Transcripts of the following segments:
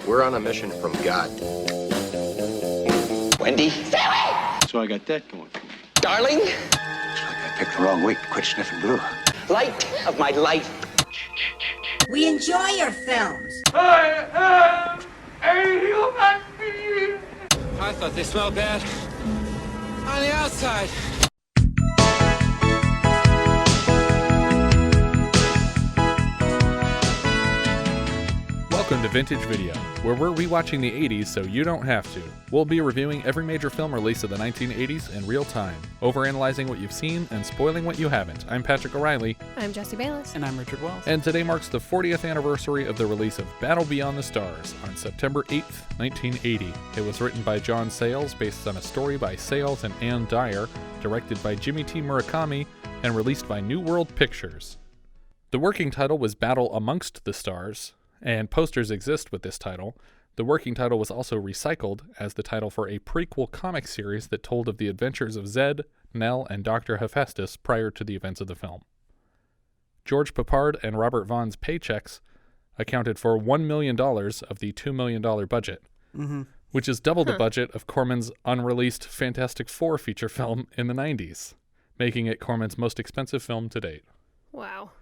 We're on a mission from God. Wendy? So I got that going for me. Darling? Looks like I picked the wrong week to quit sniffing glue. Light of my life. We enjoy your films. I am a human being. I thought they smelled bad on the outside. Welcome to Vintage Video, where we're rewatching the 80s so you don't have to. We'll be reviewing every major film release of the 1980s in real time, overanalyzing what you've seen and spoiling what you haven't. I'm Patrick O'Reilly. I'm Jesse Bayless. And I'm Richard Wells. And today marks the 40th anniversary of the release of Battle Beyond the Stars on September 8th, 1980. It was written by John Sayles, based on a story by Sayles and Ann Dyer, directed by Jimmy T. Murakami, and released by New World Pictures. The working title was Battle Amongst the Stars, and posters exist with this title. The working title was also recycled as the title for a prequel comic series that told of the adventures of Zed, Nell, and Dr. Hephaestus prior to the events of the film. George Peppard and Robert Vaughn's paychecks accounted for $1 million of the $2 million budget, which is double the budget of Corman's unreleased Fantastic Four feature film in the 90s, making it Corman's most expensive film to date. Wow.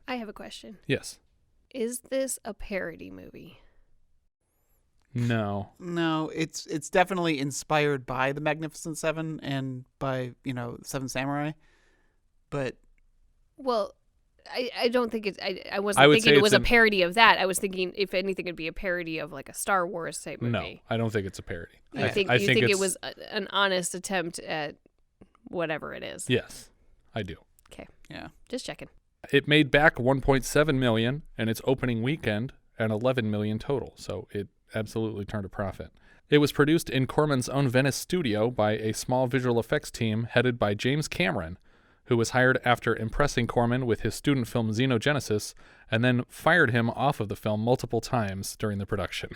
I have a question. Yes. Is this a parody movie? No. No, it's definitely inspired by the Magnificent Seven and by, Seven Samurai. But well, I don't think it's I wasn't thinking it was a parody of that. I was thinking if anything it'd be a parody of like a Star Wars type movie. No, I don't think it's a parody. I think it was an honest attempt at whatever it is. Yes, I do. Okay. Yeah. Just checking. It made back $1.7 million in its opening weekend and $11 million total, so it absolutely turned a profit. It was produced in Corman's own Venice studio by a small visual effects team headed by James Cameron, who was hired after impressing Corman with his student film Xenogenesis, and then fired him off of the film multiple times during the production.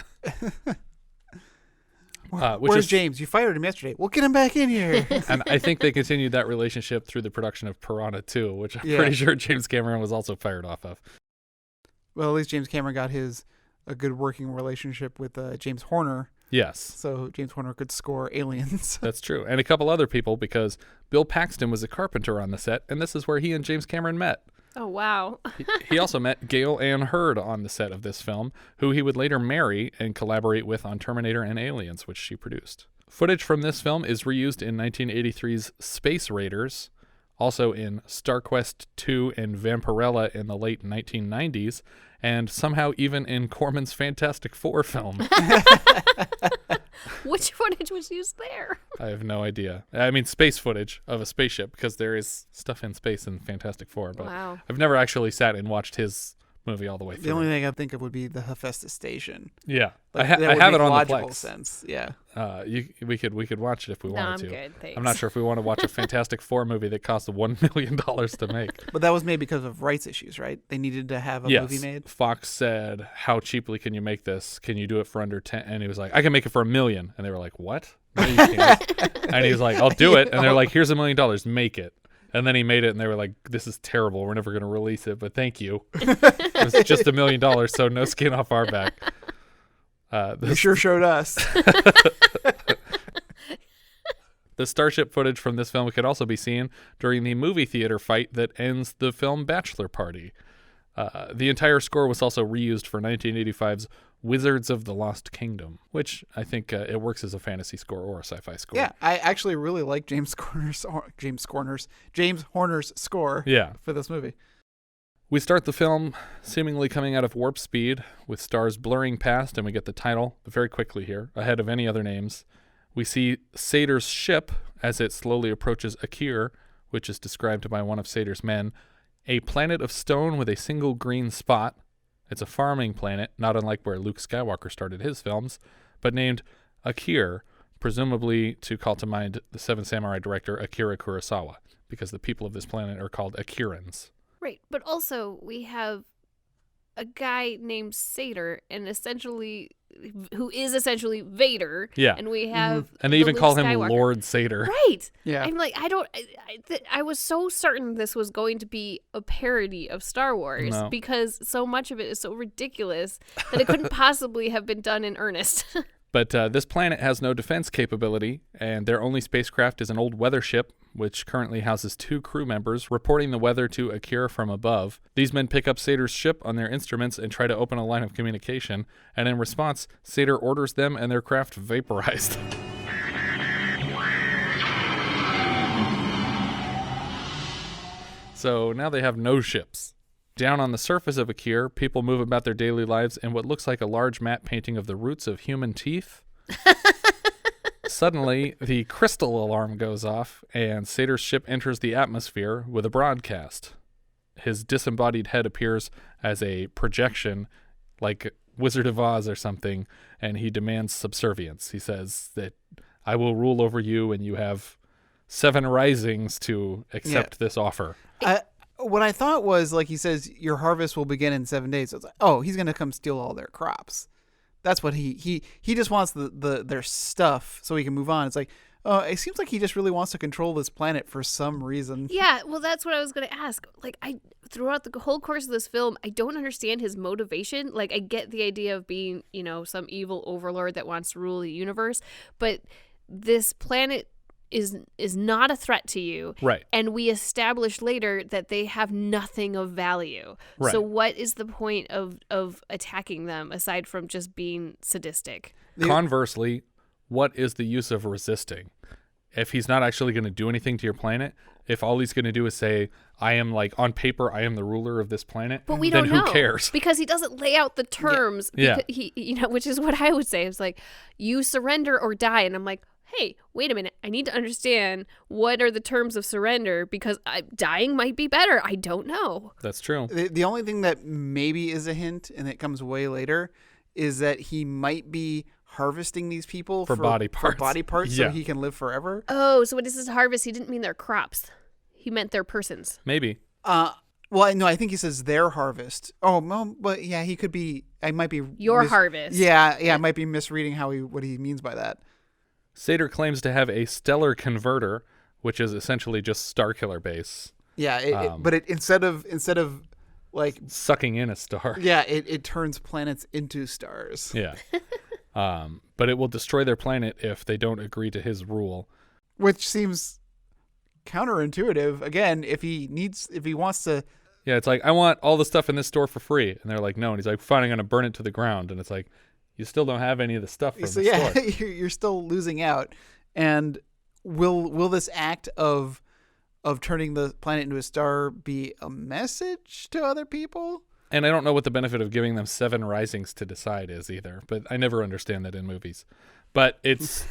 Where's James? You fired him yesterday. We'll get him back in here. And I think they continued that relationship through the production of Piranha 2, which I'm pretty sure James Cameron was also fired off of. Well, at least James Cameron got a good working relationship with James Horner. Yes. So James Horner could score Aliens. That's true. And a couple other people, because Bill Paxton was a carpenter on the set, and this is where he and James Cameron met. Oh, wow. He also met Gail Ann Hurd on the set of this film, who he would later marry and collaborate with on Terminator and Aliens, which she produced. Footage from this film is reused in 1983's Space Raiders, also in StarQuest II and Vampirella in the late 1990s, and somehow even in Corman's Fantastic Four film. Which footage was used there? I have no idea. I mean, space footage of a spaceship, because there is stuff in space in Fantastic Four, but wow. I've never actually sat and watched his movie all the way through. The only thing I think of would be the Hephaestus station. Yeah. Like, I have it on logical the Plex. Sense. Yeah. We could watch it if we wanted to. I'm good, thanks. I'm not sure if we want to watch a Fantastic Four movie that cost $1 million to make. But that was made because of rights issues, right? They needed to have a movie made. Fox said, "How cheaply can you make this? Can you do it for under 10?" And he was like, "I can make it for $1 million." And they were like, "What? No, you can't." And he was like, "I'll do it." And they're like, "Here's $1 million. Make it." And then he made it, and they were like, "This is terrible. We're never going to release it, but thank you." It was just $1 million, so no skin off our back. You sure showed us. The Starship footage from this film can also be seen during the movie theater fight that ends the film Bachelor Party. The entire score was also reused for 1985's Wizards of the Lost Kingdom, which I think it works as a fantasy score or a sci-fi score. Yeah, I actually really like James Horner's score for this movie. We start the film seemingly coming out of warp speed with stars blurring past, and we get the title very quickly here, ahead of any other names. We see Sador's ship as it slowly approaches Akir, which is described by one of Sador's men, a planet of stone with a single green spot. It's a farming planet, not unlike where Luke Skywalker started his films, but named Akir, presumably to call to mind the Seven Samurai director Akira Kurosawa, because the people of this planet are called Akirans. Right, but also we have a guy named Sador, and essentially who is essentially Vader. Yeah. And we have and they even Luke call him Skywalker. Lord Sador. Right. Yeah. I'm like, I was so certain this was going to be a parody of Star Wars because so much of it is so ridiculous that it couldn't possibly have been done in earnest. But this planet has no defense capability, and their only spacecraft is an old weather ship, which currently houses 2 crew members, reporting the weather to Akira from above. These men pick up Sador's ship on their instruments and try to open a line of communication, and in response, Sador orders them and their craft vaporized. So now they have no ships. Down on the surface of Akir, people move about their daily lives in what looks like a large matte painting of the roots of human teeth. Suddenly, the crystal alarm goes off, and Sador's ship enters the atmosphere with a broadcast. His disembodied head appears as a projection, like Wizard of Oz or something, and he demands subservience. He says that I will rule over you, and you have 7 risings to accept this offer. What I thought was, like, he says, your harvest will begin in 7 days. So it's like, oh, he's going to come steal all their crops. That's what he just wants their stuff so he can move on. It's like, oh, it seems like he just really wants to control this planet for some reason. Yeah, well, that's what I was going to ask. Like, throughout the whole course of this film, I don't understand his motivation. Like, I get the idea of being, some evil overlord that wants to rule the universe, but this planet is not a threat to you. Right. And we establish later that they have nothing of value. Right. So what is the point of attacking them aside from just being sadistic? Conversely, what is the use of resisting? If he's not actually going to do anything to your planet, if all he's going to do is say, I am, like, on paper, I am the ruler of this planet, but we then don't know. who cares? Because he doesn't lay out the terms. Yeah. He, which is what I would say. It's like, you surrender or die. And I'm like, hey, wait a minute. I need to understand what are the terms of surrender because dying might be better. I don't know. That's true. The only thing that maybe is a hint, and it comes way later, is that he might be harvesting these people for body parts, so he can live forever. Oh, so when this is harvest, he didn't mean their crops. He meant their persons. Maybe. Well, no, I think he says their harvest. Oh, well, but yeah, he could be. I might be your harvest. Yeah, I might be misreading what he means by that. Sador claims to have a stellar converter, which is essentially just Starkiller base. Yeah, but instead of like sucking in a star. Yeah, it turns planets into stars. Yeah. But it will destroy their planet if they don't agree to his rule. Which seems counterintuitive. Again, if he wants to. Yeah, it's like, I want all the stuff in this store for free. And they're like, no. And he's like, fine, I'm going to burn it to the ground. And it's like, you still don't have any of the stuff from the store. You're still losing out. And will this act of turning the planet into a star be a message to other people? And I don't know what the benefit of giving them 7 risings to decide is either, but I never understand that in movies. But it's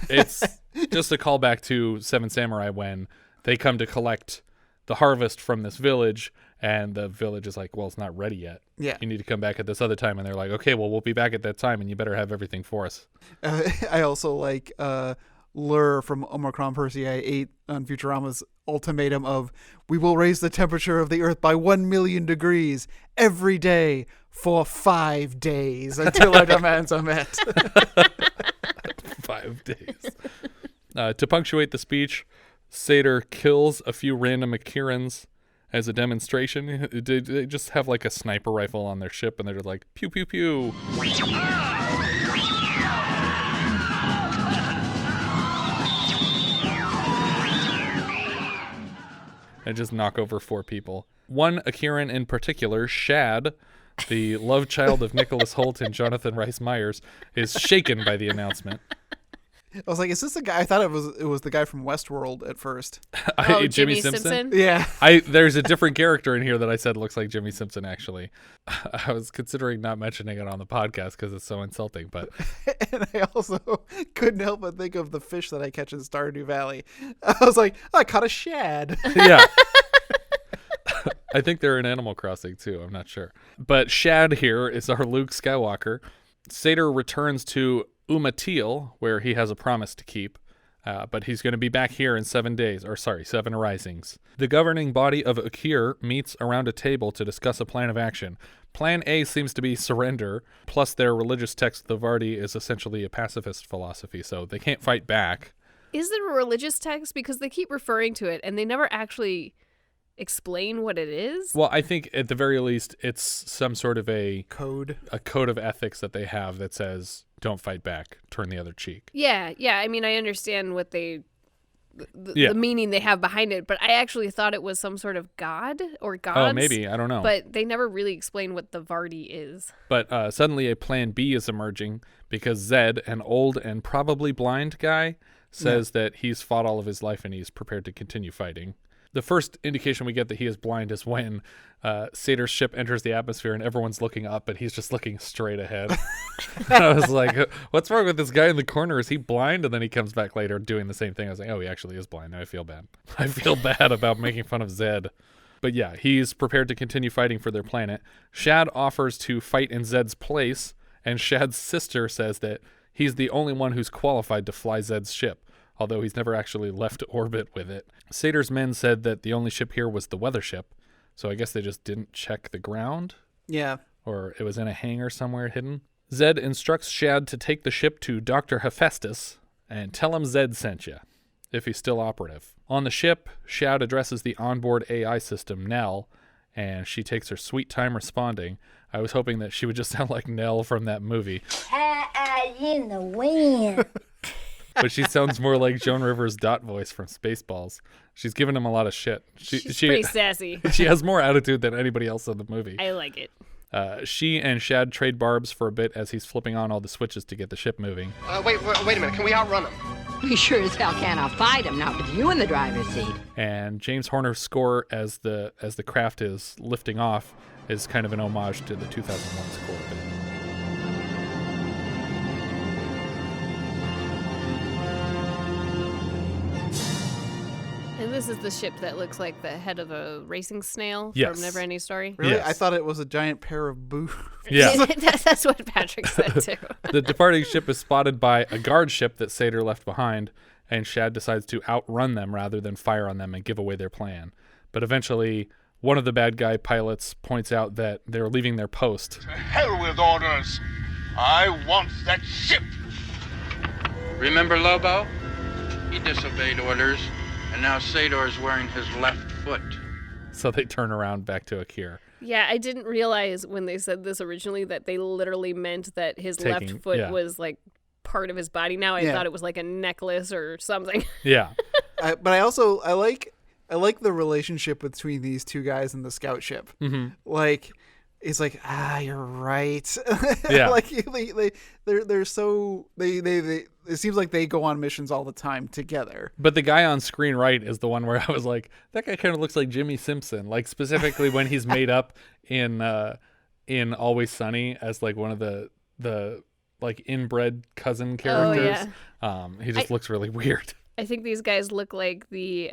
just a callback to Seven Samurai when they come to collect the harvest from this village, and the village is like, well, it's not ready yet. Yeah. You need to come back at this other time. And they're like, okay, well, we'll be back at that time, and you better have everything for us. I also like Lur from Omicron Persei 8 on Futurama's ultimatum of, we will raise the temperature of the Earth by 1 million degrees every day for 5 days until our demands are met. 5 days. To punctuate the speech, Sador kills a few random Akirans as a demonstration. They just have like a sniper rifle on their ship, and they're just like, pew, pew, pew. And just knock over 4 people. One Akiran in particular, Shad, the love child of Nicholas Hoult and Jonathan Rhys Meyers, is shaken by the announcement. I was like, is this the guy? I thought it was the guy from Westworld at first. Jimmy Simpson? Yeah. There's a different character in here that I said looks like Jimmy Simpson, actually. I was considering not mentioning it on the podcast because it's so insulting, but... And I also couldn't help but think of the fish that I catch in Stardew Valley. I was like, oh, I caught a shad. Yeah. I think they're in Animal Crossing, too. I'm not sure. But Shad here is our Luke Skywalker. Sador returns to Umatil, where he has a promise to keep. But he's going to be back here in 7 days, 7 risings. The governing body of Akir meets around a table to discuss a plan of action. Plan A seems to be surrender, plus their religious text, the Vardi, is essentially a pacifist philosophy, so they can't fight back. Is it a religious text? Because they keep referring to it, and they never actually explain what it is. Well, I think at the very least, it's some sort of a code of ethics that they have that says, don't fight back, turn the other cheek. Yeah. I mean, I understand what the meaning they have behind it, but I actually thought it was some sort of god or gods. Oh, maybe. I don't know. But they never really explain what the Vardi is. But suddenly a plan B is emerging because Zed, an old and probably blind guy, says that he's fought all of his life and he's prepared to continue fighting. The first indication we get that he is blind is when Sador's ship enters the atmosphere and everyone's looking up, but he's just looking straight ahead. I was like, what's wrong with this guy in the corner? Is he blind? And then he comes back later doing the same thing. I was like, oh, he actually is blind. Now I feel bad. I feel bad about making fun of Zed. But yeah, he's prepared to continue fighting for their planet. Shad offers to fight in Zed's place, and Shad's sister says that he's the only one who's qualified to fly Zed's ship, although he's never actually left orbit with it. Sador's men said that the only ship here was the weather ship, so I guess they just didn't check the ground? Yeah. Or it was in a hangar somewhere hidden? Zed instructs Shad to take the ship to Dr. Hephaestus and tell him Zed sent you, if he's still operative. On the ship, Shad addresses the onboard AI system, Nell, and she takes her sweet time responding. I was hoping that she would just sound like Nell from that movie. In the wind. But she sounds more like Joan Rivers' Dot voice from Spaceballs. She's giving him a lot of shit. She's pretty sassy. She has more attitude than anybody else in the movie. I like it. She and Shad trade barbs for a bit as he's flipping on all the switches to get the ship moving. Wait a minute. Can we outrun them? We sure as hell can't outfight him, not with you in the driver's seat. And James Horner's score as the craft is lifting off is kind of an homage to the 2001 score. And this is the ship that looks like the head of a racing snail Yes. from Neverending Story. Really? Yes. I thought it was a giant pair of boobs. Yeah. That's what Patrick said too. The departing ship is spotted by a guard ship that Sador left behind, and Shad decides to outrun them rather than fire on them and give away their plan. But eventually, one of the bad guy pilots points out that they're leaving their post. To hell with orders. I want that ship. Remember Lobo? He disobeyed orders, and now Sador's wearing his left foot. So they turn around back to Akir. Yeah, I didn't realize when they said this originally that they literally meant that his left foot was like part of his body. Now I thought it was like a necklace or something. Yeah. But I like the relationship between these two guys in the scout ship. Mm-hmm. Like, it's like, you're right. Yeah. Like they're so they it seems like they go on missions all the time together. But the guy on screen right is the one where I was like, that guy kind of looks like Jimmy Simpson. Like specifically when he's made up in Always Sunny as like one of the like inbred cousin characters. Oh, yeah. He just looks really weird. I think these guys look like the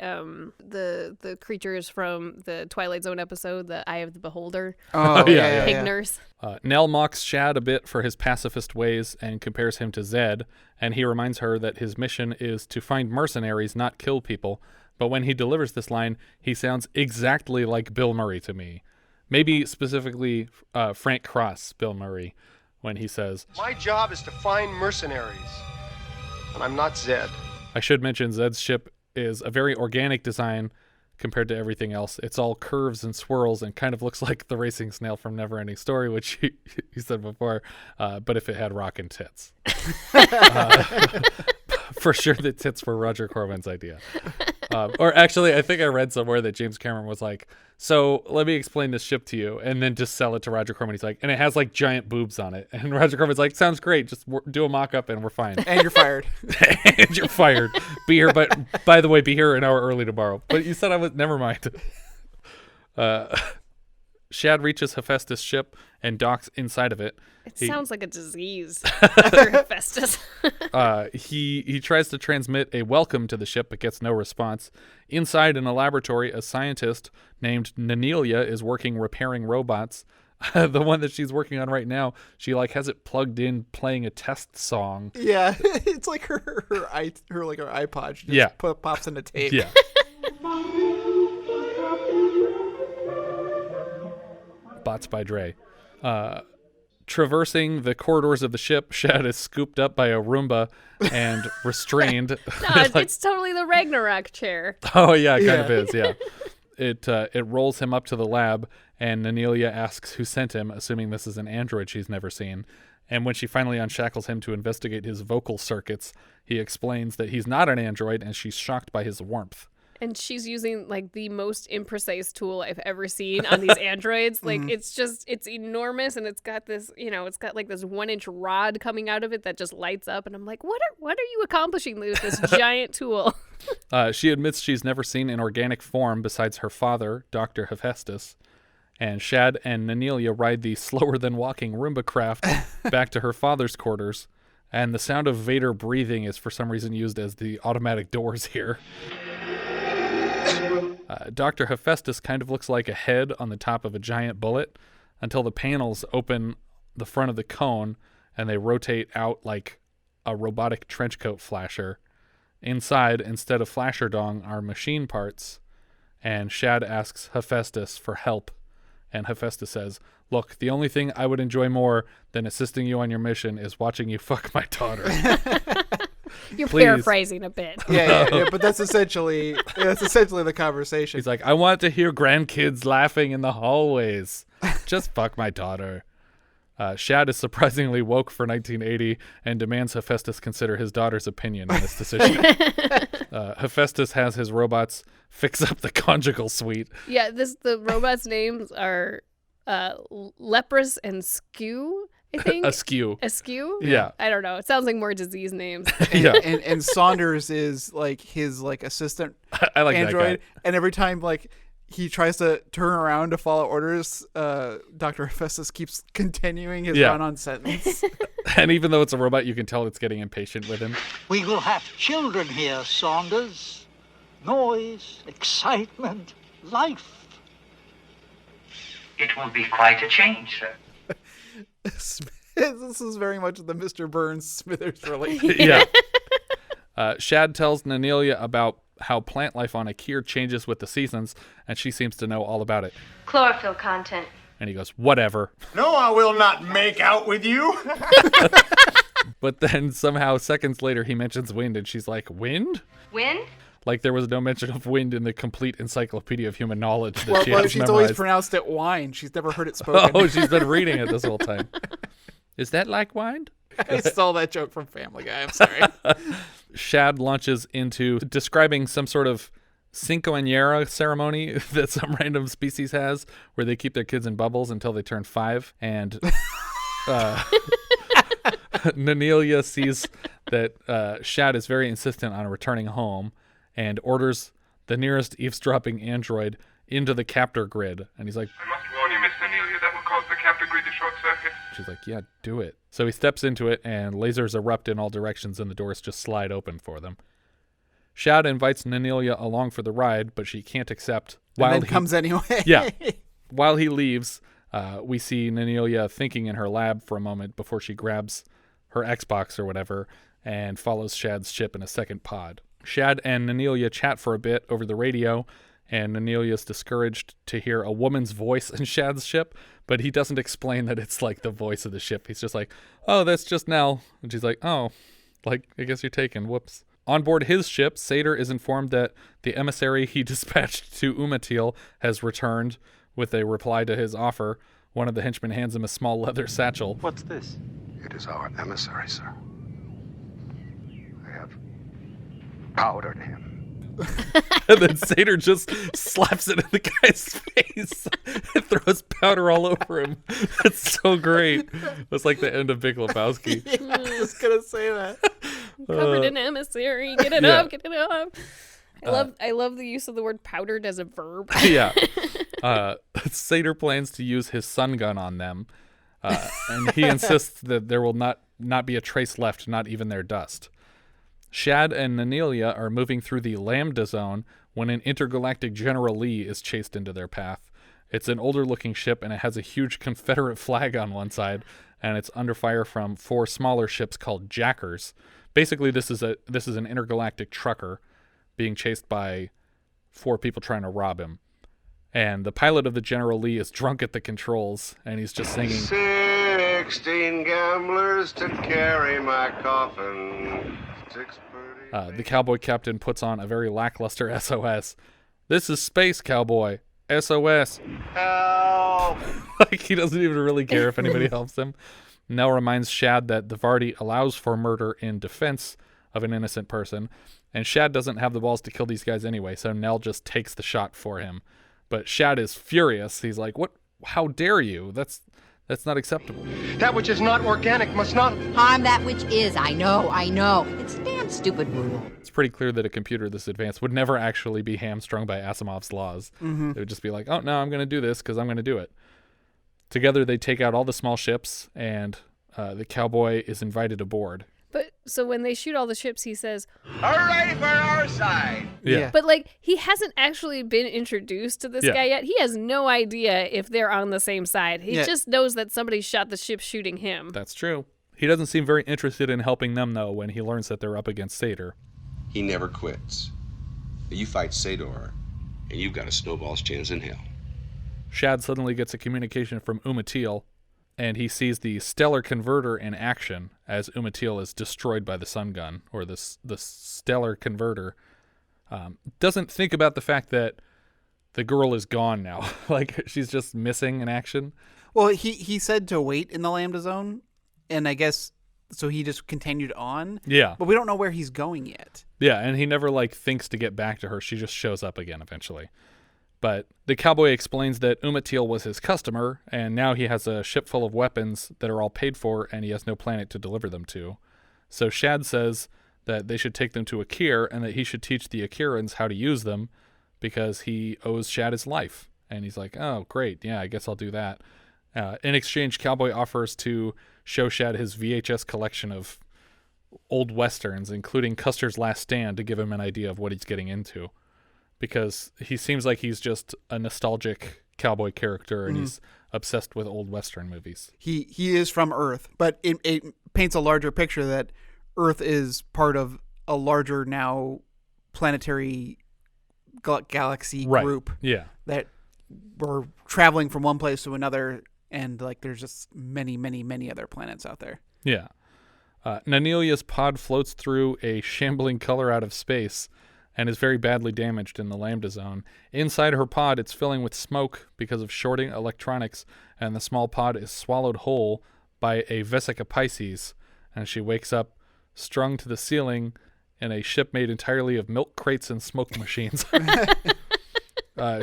creatures from the Twilight Zone episode, the Eye of the Beholder. Oh, yeah. Pig nurse. Nell mocks Shad a bit for his pacifist ways and compares him to Zed, and he reminds her that his mission is to find mercenaries, not kill people. But when he delivers this line, he sounds exactly like Bill Murray to me. Maybe specifically Frank Cross, Bill Murray, when he says, "My job is to find mercenaries, and I'm not Zed." I should mention Zed's ship is a very organic design compared to everything else. It's all curves and swirls and kind of looks like the racing snail from Neverending Story, which you said before, but if it had rockin' tits. For sure the tits were Roger Corman's idea. Or actually, I think I read somewhere that James Cameron was like, so let me explain this ship to you, and then just sell it to Roger Corman. He's like, and it has like giant boobs on it. And Roger Corman's like, sounds great. Just do a mock-up and we're fine. And you're fired. And you're fired. Be here, but by the way, be here an hour early tomorrow. But you said I was, never mind. Shad reaches Hephaestus' ship and docks inside of it. It sounds like a disease for Hephaestus. He tries to transmit a welcome to the ship, but gets no response. Inside in a laboratory, a scientist named Nanelia is working repairing robots. The one that she's working on right now, she like has it plugged in playing a test song. Yeah, it's like her iPod. She just pops into tape. Yeah. Bots by Dre. Traversing the corridors of the ship, Shad is scooped up by a Roomba and restrained. No, it's totally the Ragnarok chair. Oh yeah, it kind of is. Yeah. It rolls him up to the lab, and Nanelia asks who sent him, assuming this is an android she's never seen. And when she finally unshackles him to investigate his vocal circuits, he explains that he's not an android, and she's shocked by his warmth. And she's using like the most imprecise tool I've ever seen on these androids. Like it's enormous, and it's got this, it's got like this 1-inch rod coming out of it that just lights up. And I'm like, what are you accomplishing with this giant tool? She admits she's never seen an organic form besides her father, Dr. Hephaestus. And Shad and Nanelia ride the slower than walking Roomba craft back to her father's quarters. And the sound of Vader breathing is for some reason used as the automatic doors here. Dr. Hephaestus kind of looks like a head on the top of a giant bullet until the panels open the front of the cone and they rotate out like a robotic trenchcoat flasher. Inside, instead of flasher dong, are machine parts, and Shad asks Hephaestus for help, and Hephaestus says, "Look, the only thing I would enjoy more than assisting you on your mission is watching you fuck my daughter." You're paraphrasing a bit. Yeah, but that's essentially the conversation. He's like, "I want to hear grandkids laughing in the hallways. Just fuck my daughter." Shad is surprisingly woke for 1980 and demands Hephaestus consider his daughter's opinion on this decision. Hephaestus has his robots fix up the conjugal suite. Yeah, the robots' names are Leprous and Skew, I think. Askew. Yeah. I don't know. It sounds like more disease names. And Saunders is like his assistant I like android. that guy. And every time he tries to turn around to follow orders, Dr. Hephaestus keeps continuing his run-on sentence. And even though it's a robot, you can tell it's getting impatient with him. We will have children here, Saunders. Noise, excitement, life. It will be quite a change, sir. This is very much the Mr. Burns-Smithers relationship. Yeah. Shad tells Nanelia about how plant life on Akir changes with the seasons, and she seems to know all about it. Chlorophyll content. And he goes, "Whatever." No, I will not make out with you. But then somehow seconds later he mentions wind, and she's like, "Wind? Wind? Like there was no mention of wind in the complete encyclopedia of human knowledge that she has she's memorized. always pronounced it wine. She's never heard it spoken. Oh, she's been reading it this whole time. Is that like wine? I stole that joke from Family Guy. I'm sorry. Shad launches into describing some sort of Cinquañera ceremony that some random species has where they keep their kids in bubbles until they turn 5. And Nanelia sees that Shad is very insistent on returning home and orders the nearest eavesdropping android into the captor grid. And he's like, "I must warn you, Miss Nanelia, that will cause the captor grid to short circuit." She's like, "Yeah, do it." So he steps into it, and lasers erupt in all directions, and the doors just slide open for them. Shad invites Nanelia along for the ride, but she can't accept. And then comes anyway. Yeah. While he leaves, we see Nanelia thinking in her lab for a moment before she grabs her Xbox or whatever and follows Shad's ship in a second pod. Shad and Nanelia chat for a bit over the radio, and Nanelia's discouraged to hear a woman's voice in Shad's ship, but he doesn't explain that it's like the voice of the ship. He's just like, "Oh, that's just Nell." And she's like, "Oh, like, I guess you're taken. Whoops." On board his ship, Sador is informed that the emissary he dispatched to Umatil has returned with a reply to his offer. One of the henchmen hands him a small leather satchel. What's this? It is our emissary, sir. I have powdered him. And then Sador just slaps it in the guy's face and throws powder all over him. It's so great. It's like the end of Big Lebowski. Yeah, I was going to say that. Covered in emissary. Get it up, get it up. I love the use of the word powdered as a verb. Yeah. Sador plans to use his sun gun on them. And he insists that there will not be a trace left, not even their dust. Shad and Nanelia are moving through the Lambda Zone when an intergalactic General Lee is chased into their path. It's an older-looking ship, and it has a huge Confederate flag on one side, and it's under fire from 4 smaller ships called jackers. Basically, this is an intergalactic trucker being chased by 4 people trying to rob him. And the pilot of the General Lee is drunk at the controls, and he's just singing, 16 gamblers to carry my coffin. The cowboy captain puts on a very lackluster SOS. This is Space Cowboy. SOS. Help! Like, he doesn't even really care if anybody helps him. Nell reminds Shad that the Vardy allows for murder in defense of an innocent person, and Shad doesn't have the balls to kill these guys anyway, so Nell just takes the shot for him. But Shad is furious. He's like, "What? How dare you? That's not acceptable." That which is not organic must not harm that which is. I know. It's a damn stupid rule. It's pretty clear that a computer this advanced would never actually be hamstrung by Asimov's laws. Mm-hmm. It would just be like, "Oh, no, I'm going to do this because I'm going to do it." Together, they take out all the small ships, and the cowboy is invited aboard. But so when they shoot all the ships, he says, "Hooray for our side!" Yeah. But like, he hasn't actually been introduced to this guy yet. He has no idea if they're on the same side. He just knows that somebody shot the ship shooting him. That's true. He doesn't seem very interested in helping them, though, when he learns that they're up against Sador. He never quits. You fight Sador, and you've got a snowball's chance in hell. Shad suddenly gets a communication from Umatil, and he sees the stellar converter in action as Umatil is destroyed by the sun gun, or the stellar converter. Doesn't think about the fact that the girl is gone now. Like, she's just missing in action. Well, he said to wait in the Lambda Zone, and I guess so he just continued on. Yeah. But we don't know where he's going yet. Yeah, and he never, thinks to get back to her. She just shows up again eventually. But the cowboy explains that Umatil was his customer, and now he has a ship full of weapons that are all paid for, and he has no planet to deliver them to. So Shad says that they should take them to Akir, and that he should teach the Akirans how to use them, because he owes Shad his life. And he's like, "Oh, great, yeah, I guess I'll do that." In exchange, Cowboy offers to show Shad his VHS collection of old westerns, including Custer's Last Stand, to give him an idea of what he's getting into. Because he seems like he's just a nostalgic cowboy character, and he's obsessed with old Western movies. He is from Earth, but it paints a larger picture that Earth is part of a larger now planetary galaxy group. Yeah. That we're traveling from one place to another, and there's just many, many, many other planets out there. Yeah. Nanelia's pod floats through a shambling color out of space and is very badly damaged in the Lambda Zone. Inside her pod, it's filling with smoke because of shorting electronics, and the small pod is swallowed whole by a Vesica Pisces, and she wakes up strung to the ceiling in a ship made entirely of milk crates and smoke machines.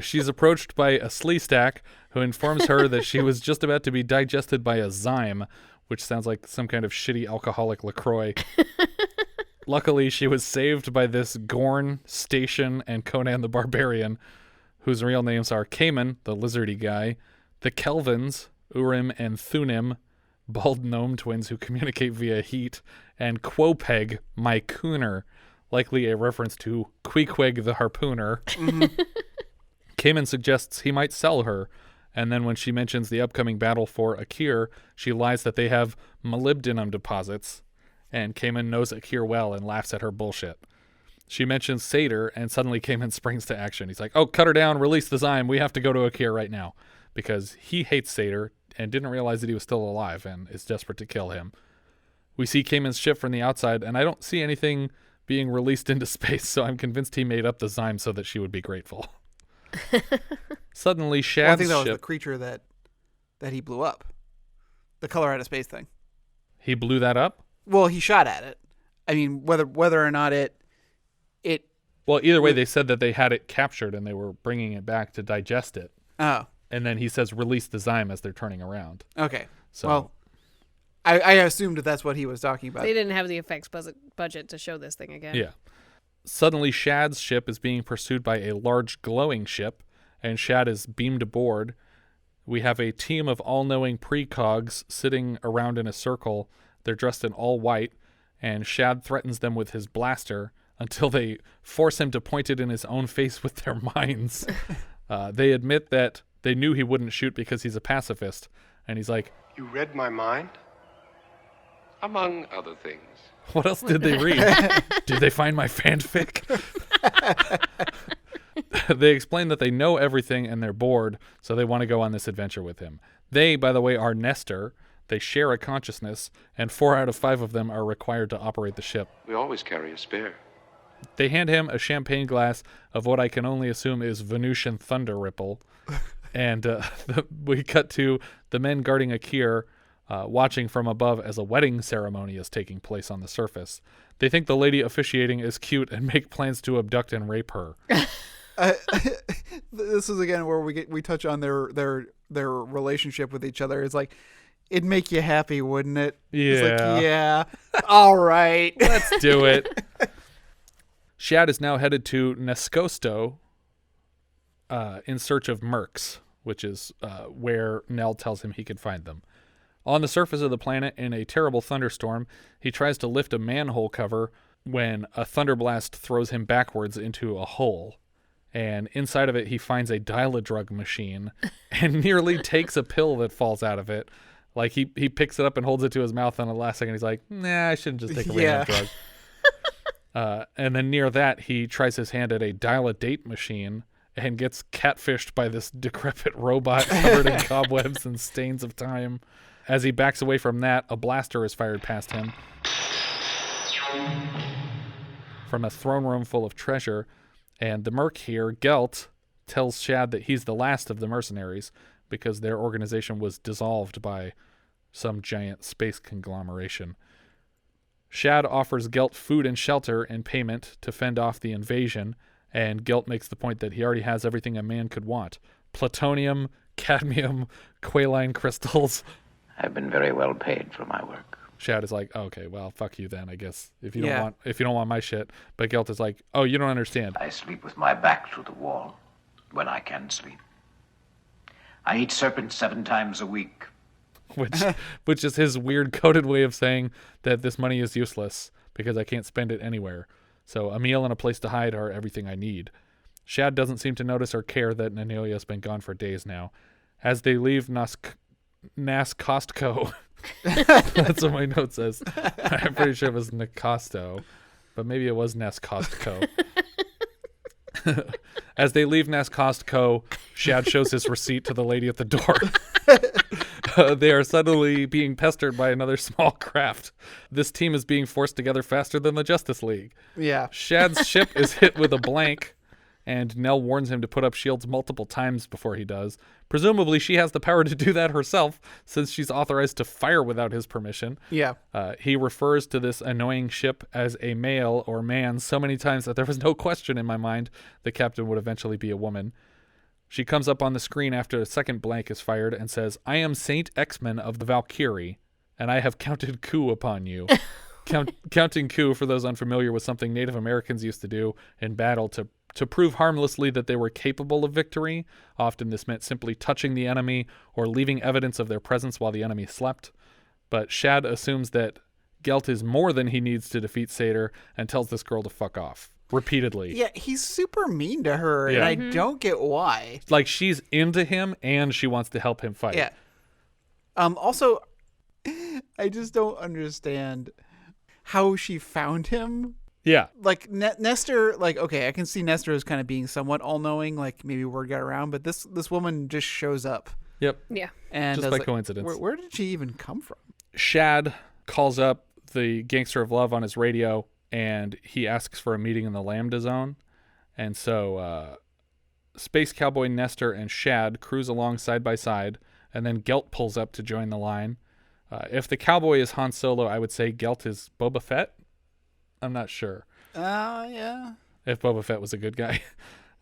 She's approached by a Sleestack, who informs her that she was just about to be digested by a Zyme, which sounds like some kind of shitty alcoholic LaCroix. Luckily, she was saved by this Gorn, Station, and Conan the Barbarian, whose real names are Cayman, the lizardy guy, the Kelvins, Urim and Thunim, bald gnome twins who communicate via heat, and Quopeg, my cooner, likely a reference to Queequeg the harpooner. Cayman suggests he might sell her, and then when she mentions the upcoming battle for Akir, she lies that they have molybdenum deposits, and Cayman knows Akir well and laughs at her bullshit. She mentions Sador, and suddenly Cayman springs to action. He's like, "Oh, cut her down, release the Zyme, we have to go to Akir right now," because he hates Sador and didn't realize that he was still alive and is desperate to kill him. We see Cayman's ship from the outside, and I don't see anything being released into space, so I'm convinced he made up the Zyme so that she would be grateful. Suddenly, Shad's I think that was ship... the creature that he blew up. The color out of space thing. He blew that up? Well, he shot at it. I mean, whether or not it... Well, either way, they said that they had it captured and they were bringing it back to digest it. Oh. And then he says, "Release the Zyme," as they're turning around. Okay. So, well, I assumed that's what he was talking about. They didn't have the effects budget to show this thing again. Yeah. Suddenly, Shad's ship is being pursued by a large glowing ship, and Shad is beamed aboard. We have a team of all-knowing precogs sitting around in a circle. They're dressed in all white, and Shad threatens them with his blaster until they force him to point it in his own face with their minds. They admit that They knew he wouldn't shoot because he's a pacifist. And he's like, You read my mind? Among other things. what else did they read? Did they find my fanfic? They explain that they know everything and they're bored, so they want to go on this adventure with him. They, by the way, are Nestor. They share a consciousness, and 4 out of 5 of them are required to operate the ship. We always carry a spare. They hand him a champagne glass of what I can only assume is Venusian thunder ripple. And we cut to the men guarding a Kier, watching from above as a wedding ceremony is taking place on the surface. They think the lady officiating is cute and make plans to abduct and rape her. This is again where we touch on their relationship with each other. It's like, it'd make you happy, wouldn't it? Yeah. It's like, yeah. All right. Let's do it. Shad is now headed to Nescosto in search of mercs, which is where Nell tells him he can find them. On the surface of the planet, in a terrible thunderstorm, he tries to lift a manhole cover when a thunderblast throws him backwards into a hole. And inside of it, he finds a dial-a-drug machine and nearly takes a pill that falls out of it. Like, he picks it up and holds it to his mouth, and the last second he's like, nah, I shouldn't just take a random drug. And then near that, he tries his hand at a dial-a-date machine and gets catfished by this decrepit robot covered in cobwebs and stains of time. As he backs away from that, a blaster is fired past him from a throne room full of treasure. And the merc here, Gelt, tells Shad that he's the last of the mercenaries because their organization was dissolved by some giant space conglomeration. Shad offers Gelt food and shelter in payment to fend off the invasion, and Gelt makes the point that he already has everything a man could want. Plutonium, cadmium, qualine crystals. I've been very well paid for my work. Shad is like, okay, well, fuck you then, I guess. If you don't want my shit. But Gelt is like, oh, you don't understand. I sleep with my back to the wall when I can sleep. I eat serpents 7 times a week. Which is his weird coded way of saying that this money is useless because I can't spend it anywhere. So a meal and a place to hide are everything I need. Shad doesn't seem to notice or care that Nanelia has been gone for days now. As they leave Nascostco, that's what my note says. I'm pretty sure it was Nacosto, but maybe it was Nascostco. As they leave Nascostco, Shad shows his receipt to the lady at the door. They are suddenly being pestered by another small craft. This team is being forced together faster than the Justice League. Yeah. Shad's ship is hit with a blank, and Nell warns him to put up shields multiple times before he does. Presumably, she has the power to do that herself, since she's authorized to fire without his permission. Yeah. He refers to this annoying ship as a male or man so many times that there was no question in my mind the captain would eventually be a woman. She comes up on the screen after a second blank is fired and says, I am Saint Exmin of the Valkyrie, and I have counted coup upon you. Counting coup, for those unfamiliar, was something Native Americans used to do in battle to prove harmlessly that they were capable of victory. Often this meant simply touching the enemy or leaving evidence of their presence while the enemy slept. But Shad assumes that Gelt is more than he needs to defeat Sador and tells this girl to fuck off. Repeatedly. Yeah, he's super mean to her, and I don't get why. Like, she's into him, and she wants to help him fight. Yeah. Also, I just don't understand how she found him. Yeah. Like, Nestor, like, okay, I can see Nestor as kind of being somewhat all-knowing, like, maybe word got around, but this woman just shows up. Yep. Yeah. And just by coincidence. Where did she even come from? Shad calls up the Gangster of Love on his radio, and he asks for a meeting in the Lambda Zone. And so Space Cowboy, Nestor, and Shad cruise along side by side, and then Gelt pulls up to join the line. If the Cowboy is Han Solo, I would say Gelt is Boba Fett. I'm not sure. Yeah. If Boba Fett was a good guy.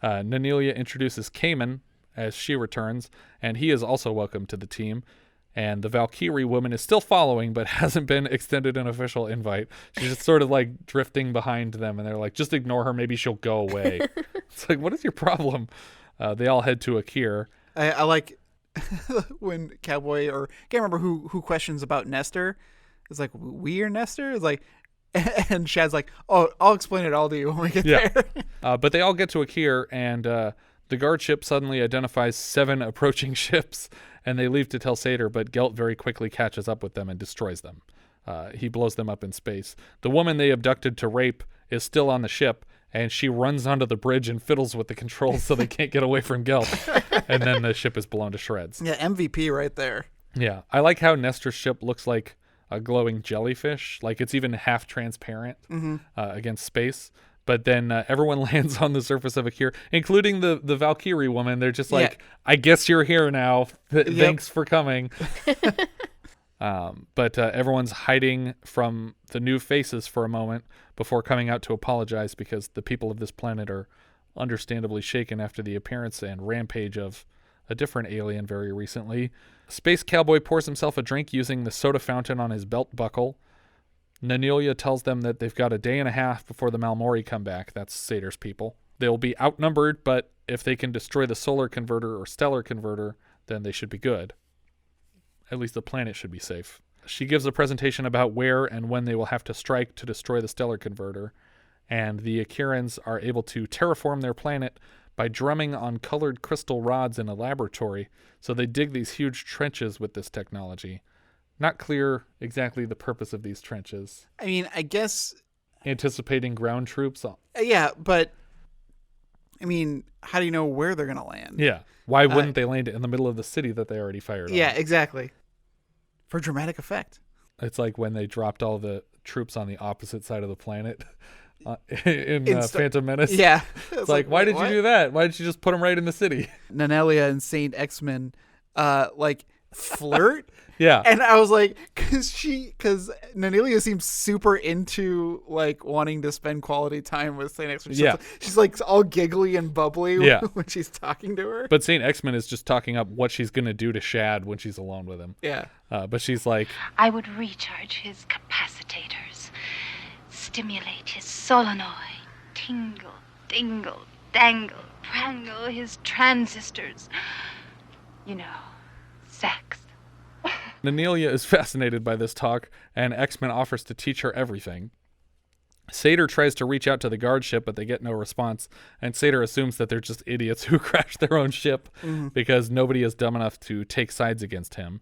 Nanelia introduces Cayman as she returns, and he is also welcome to the team. And the Valkyrie woman is still following, but hasn't been extended an official invite. She's just sort of like drifting behind them, and they're like, just ignore her. Maybe she'll go away. It's like, what is your problem? They all head to Akir. I like when Cowboy, or I can't remember who questions about Nestor. It's like, we are Nestor? It's like, and Shad's like, oh, I'll explain it all to you when we get there. But they all get to Akir, and The guard ship suddenly identifies 7 approaching ships, and they leave to tell Sador, but Gelt very quickly catches up with them and destroys them. He blows them up in space. The woman they abducted to rape is still on the ship, and she runs onto the bridge and fiddles with the controls so they can't get away from Gelt. And then the ship is blown to shreds. Yeah, MVP right there. Yeah, I like how Nestor's ship looks like a glowing jellyfish. Like it's even half transparent against space. But then everyone lands on the surface of Akira, including the Valkyrie woman. They're just like, I guess you're here now. Thanks for coming. But everyone's hiding from the new faces for a moment before coming out to apologize because the people of this planet are understandably shaken after the appearance and rampage of a different alien very recently. Space Cowboy pours himself a drink using the soda fountain on his belt buckle. Nanelia tells them that they've got a day and a half before the Malmori come back. That's Sador's people. They'll be outnumbered, but if they can destroy the solar converter or stellar converter, then they should be good. At least the planet should be safe. She gives a presentation about where and when they will have to strike to destroy the stellar converter, and the Akirans are able to terraform their planet by drumming on colored crystal rods in a laboratory. So they dig these huge trenches with this technology. Not clear exactly the purpose of these trenches. I mean, I guess... Anticipating ground troops? Yeah, but... I mean, how do you know where they're going to land? Yeah. Why wouldn't they land it in the middle of the city that they already fired on? Yeah, exactly. For dramatic effect. It's like when they dropped all the troops on the opposite side of the planet in Phantom Menace. Yeah. It's like, why did you do that? Why did you just put them right in the city? Nanelia and Saint Exmin, flirt. Yeah. And I was like, because Nanelia seems super into wanting to spend quality time with Saint Exmin. She's all giggly and bubbly when she's talking to her. But Saint Exmin is just talking up what she's going to do to Shad when she's alone with him. Yeah. But she's like, I would recharge his capacitors, stimulate his solenoid, tingle, dingle, dangle, prangle his transistors. You know, sex. Nanelia is fascinated by this talk, and Exmin offers to teach her everything. Sador tries to reach out to the guard ship, but they get no response, and Sador assumes that they're just idiots who crashed their own ship because nobody is dumb enough to take sides against him,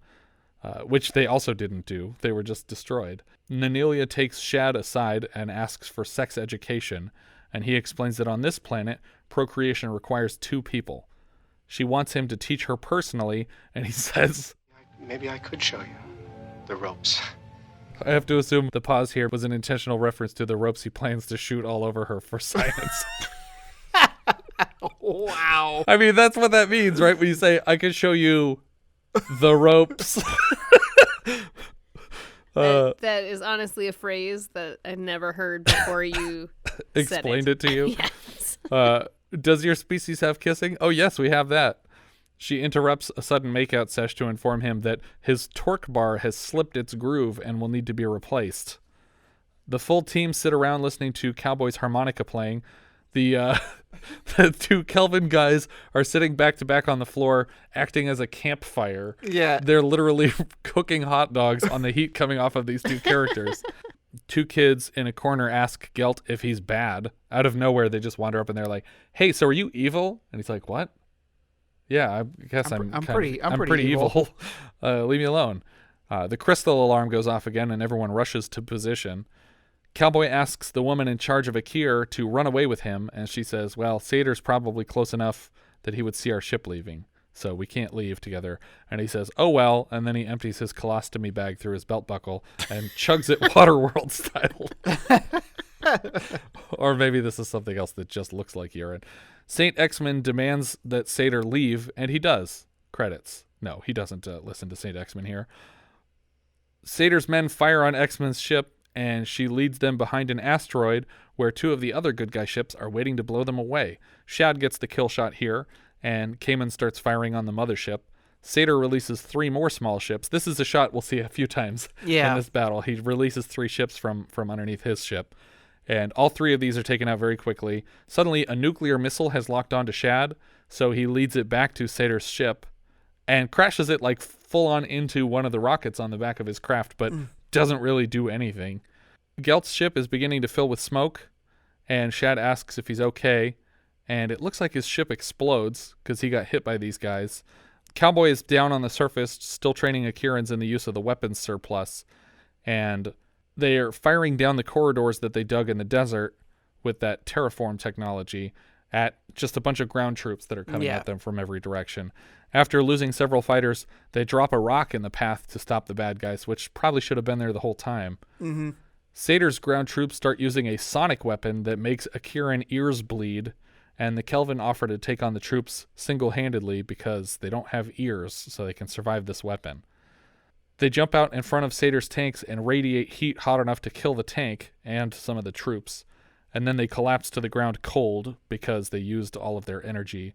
which they also didn't do. They were just destroyed. Nanelia takes Shad aside and asks for sex education, and he explains that on this planet, procreation requires 2 people. She wants him to teach her personally, and he says... Maybe I could show you the ropes. I have to assume the pause here was an intentional reference to the ropes he plans to shoot all over her for science. Wow. I mean, that's what that means, right? When you say, I can show you the ropes. That is honestly a phrase that I never heard before you explained it to you. Yes. Does your species have kissing? Oh, yes, we have that. She interrupts a sudden makeout sesh to inform him that his torque bar has slipped its groove and will need to be replaced. The full team sit around listening to Cowboy's harmonica playing. The 2 Kelvin guys are sitting back to back on the floor, acting as a campfire. Yeah. They're literally cooking hot dogs on the heat coming off of these 2 characters. 2 kids in a corner ask Gelt if he's bad. Out of nowhere, they just wander up and they're like, "Hey, so are you evil?" And he's like, "What?" "Yeah, I guess I'm pretty evil. Leave me alone." The crystal alarm goes off again and everyone rushes to position. Cowboy asks the woman in charge of Akir to run away with him, and she says, well, Sador's probably close enough that he would see our ship leaving, so we can't leave together. And he says, oh well, and then he empties his colostomy bag through his belt buckle and chugs it Waterworld style. Or maybe this is something else that just looks like urine. Saint Exmin demands that Sador leave, and he does. Credits. No, he doesn't listen to Saint Exmin here. Sador's men fire on Exmin's ship, and she leads them behind an asteroid where 2 of the other good guy ships are waiting to blow them away. Shad gets the kill shot here, and Cayman starts firing on the mothership. Sador releases 3 more small ships. This is a shot we'll see a few times in this battle. He releases 3 ships from underneath his ship. And all 3 of these are taken out very quickly. Suddenly, a nuclear missile has locked onto Shad, so he leads it back to Sador's ship and crashes it full on into one of the rockets on the back of his craft, but doesn't really do anything. Gelt's ship is beginning to fill with smoke, and Shad asks if he's okay, and it looks like his ship explodes because he got hit by these guys. Cowboy is down on the surface, still training Akirans in the use of the weapons surplus, and they are firing down the corridors that they dug in the desert with that terraform technology at just a bunch of ground troops that are coming at them from every direction. After losing several fighters, they drop a rock in the path to stop the bad guys, which probably should have been there the whole time. Mm-hmm. Sador's ground troops start using a sonic weapon that makes Akiran ears bleed, and the Kelvin offer to take on the troops single-handedly because they don't have ears, so they can survive this weapon. They jump out in front of Sador's tanks and radiate heat hot enough to kill the tank and some of the troops, and then they collapse to the ground cold because they used all of their energy.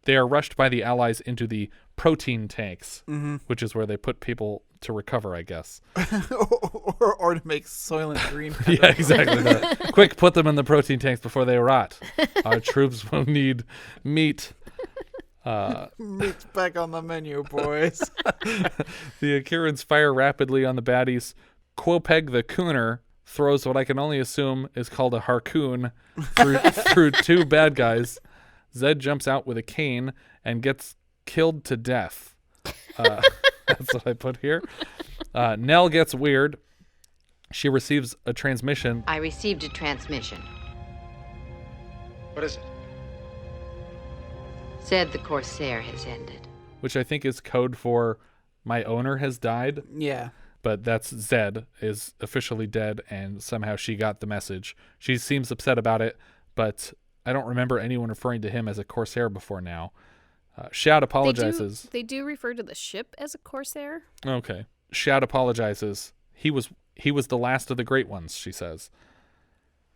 They are rushed by the Allies into the protein tanks, which is where they put people to recover, I guess. or to make Soylent Green. Yeah, exactly. Quick, put them in the protein tanks before they rot. Our troops will need meat. Meat's back on the menu, boys. The Akirans fire rapidly on the baddies. Quopeg the Cooner throws what I can only assume is called a harpoon through two bad guys. Zed jumps out with a cane and gets killed to death. That's what I put here. Nell gets weird. She receives a transmission. I received a transmission. What is it? Said the Corsair has ended. Which I think is code for my owner has died. Yeah. But that's Zed is officially dead, and somehow she got the message. She seems upset about it, but I don't remember anyone referring to him as a Corsair before now. Shad apologizes. They do refer to the ship as a Corsair. Okay. Shad apologizes. He was the last of the great ones, she says.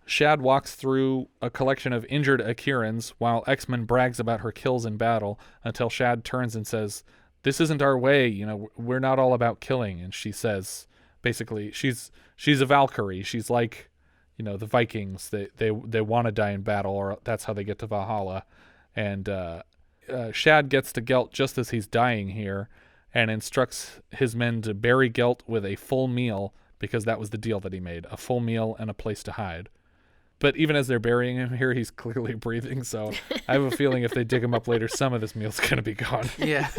Shad walks through a collection of injured Akirans while Exmin brags about her kills in battle until Shad turns and says, "This isn't our way, we're not all about killing." And she says, basically, she's a Valkyrie. She's like, the Vikings. They want to die in battle, or that's how they get to Valhalla. And Shad gets to Gelt just as he's dying here and instructs his men to bury Gelt with a full meal because that was the deal that he made, a full meal and a place to hide. But even as they're burying him here, he's clearly breathing, so I have a feeling if they dig him up later, some of this meal's going to be gone. Yeah.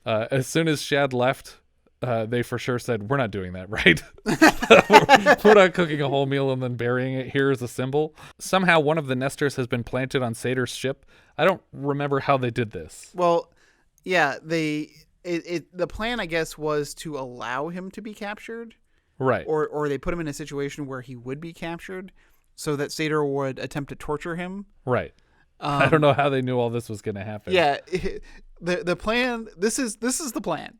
As soon as Shad left, they for sure said, "We're not doing that, right? we're not cooking a whole meal and then burying it here as a symbol." Somehow one of the Nestors has been planted on Sador's ship. I don't remember how they did this. Well, yeah, the plan, I guess, was to allow him to be captured. Right. Or they put him in a situation where he would be captured so that Sador would attempt to torture him. Right. I don't know how they knew all this was going to happen. Yeah. The plan, this is the plan.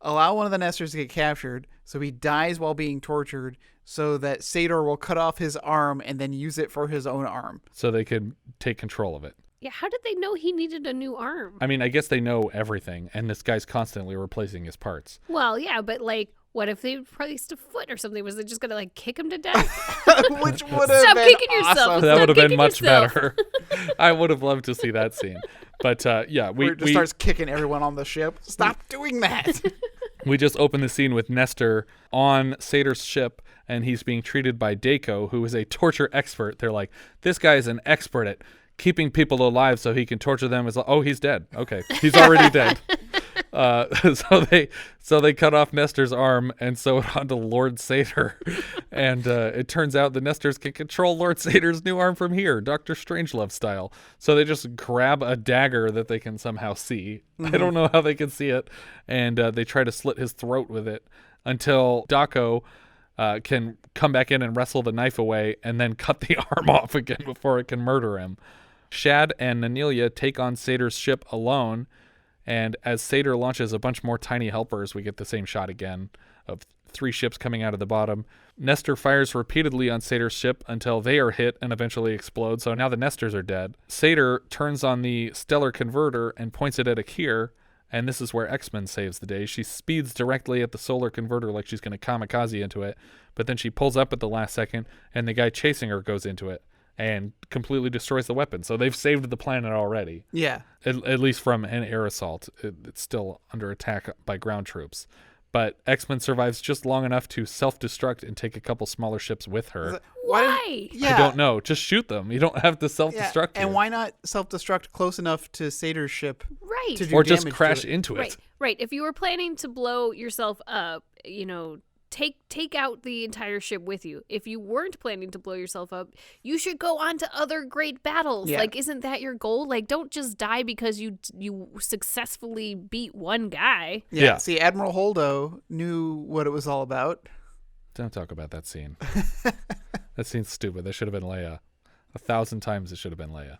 Allow one of the Nestors to get captured so he dies while being tortured so that Sador will cut off his arm and then use it for his own arm. So they could take control of it. Yeah, how did they know he needed a new arm? I mean, I guess they know everything, and this guy's constantly replacing his parts. Well, yeah, but what if they replaced a foot or something? Was they just gonna kick him to death? Which would have Stop been kicking awesome. yourself. That would have been much yourself. better. I would have loved to see that scene. But yeah, we just starts kicking everyone on the ship. Stop doing that. We just opened the scene with Nestor on Sador's ship, and he's being treated by Daco, who is a torture expert. They're like, this guy is an expert at keeping people alive so he can torture them. Is like, oh, he's dead. Okay, he's already dead. So they cut off Nestor's arm and sew it onto Lord Sador, and it turns out the Nestors can control Lord Sador's new arm from here, Dr. Strangelove style. So they just grab a dagger that they can somehow see. I don't know how they can see it, and they try to slit his throat with it until Daco can come back in and wrestle the knife away and then cut the arm off again before it can murder him. Shad and Nanelia take on Sador's ship alone, and as Sador launches a bunch more tiny helpers, we get the same shot again of 3 ships coming out of the bottom. Nestor fires repeatedly on Sador's ship until they are hit and eventually explode, so now the Nestors are dead. Sador turns on the stellar converter and points it at Akir, and this is where Exmin saves the day. She speeds directly at the solar converter like she's going to kamikaze into it, but then she pulls up at the last second, and the guy chasing her goes into it and completely destroys the weapon. So they've saved the planet already. Yeah. At least from an air assault. It's still under attack by ground troops. but Exmin survives just long enough to self-destruct and take a couple smaller ships with her. Why? Yeah. I don't know. Just shoot them. You don't have to self-destruct. And why not self-destruct close enough to Sador's ship? Right. Or just crash into it. Right. If you were planning to blow yourself up, take out the entire ship with you. If you weren't planning to blow yourself up, you should go on to other great battles. Yeah. Like, isn't that your goal? Like, don't just die because you successfully beat one guy. Yeah. See, Admiral Holdo knew what it was all about. Don't talk about that scene. That scene's stupid. That should have been Leia. 1,000 times it should have been Leia.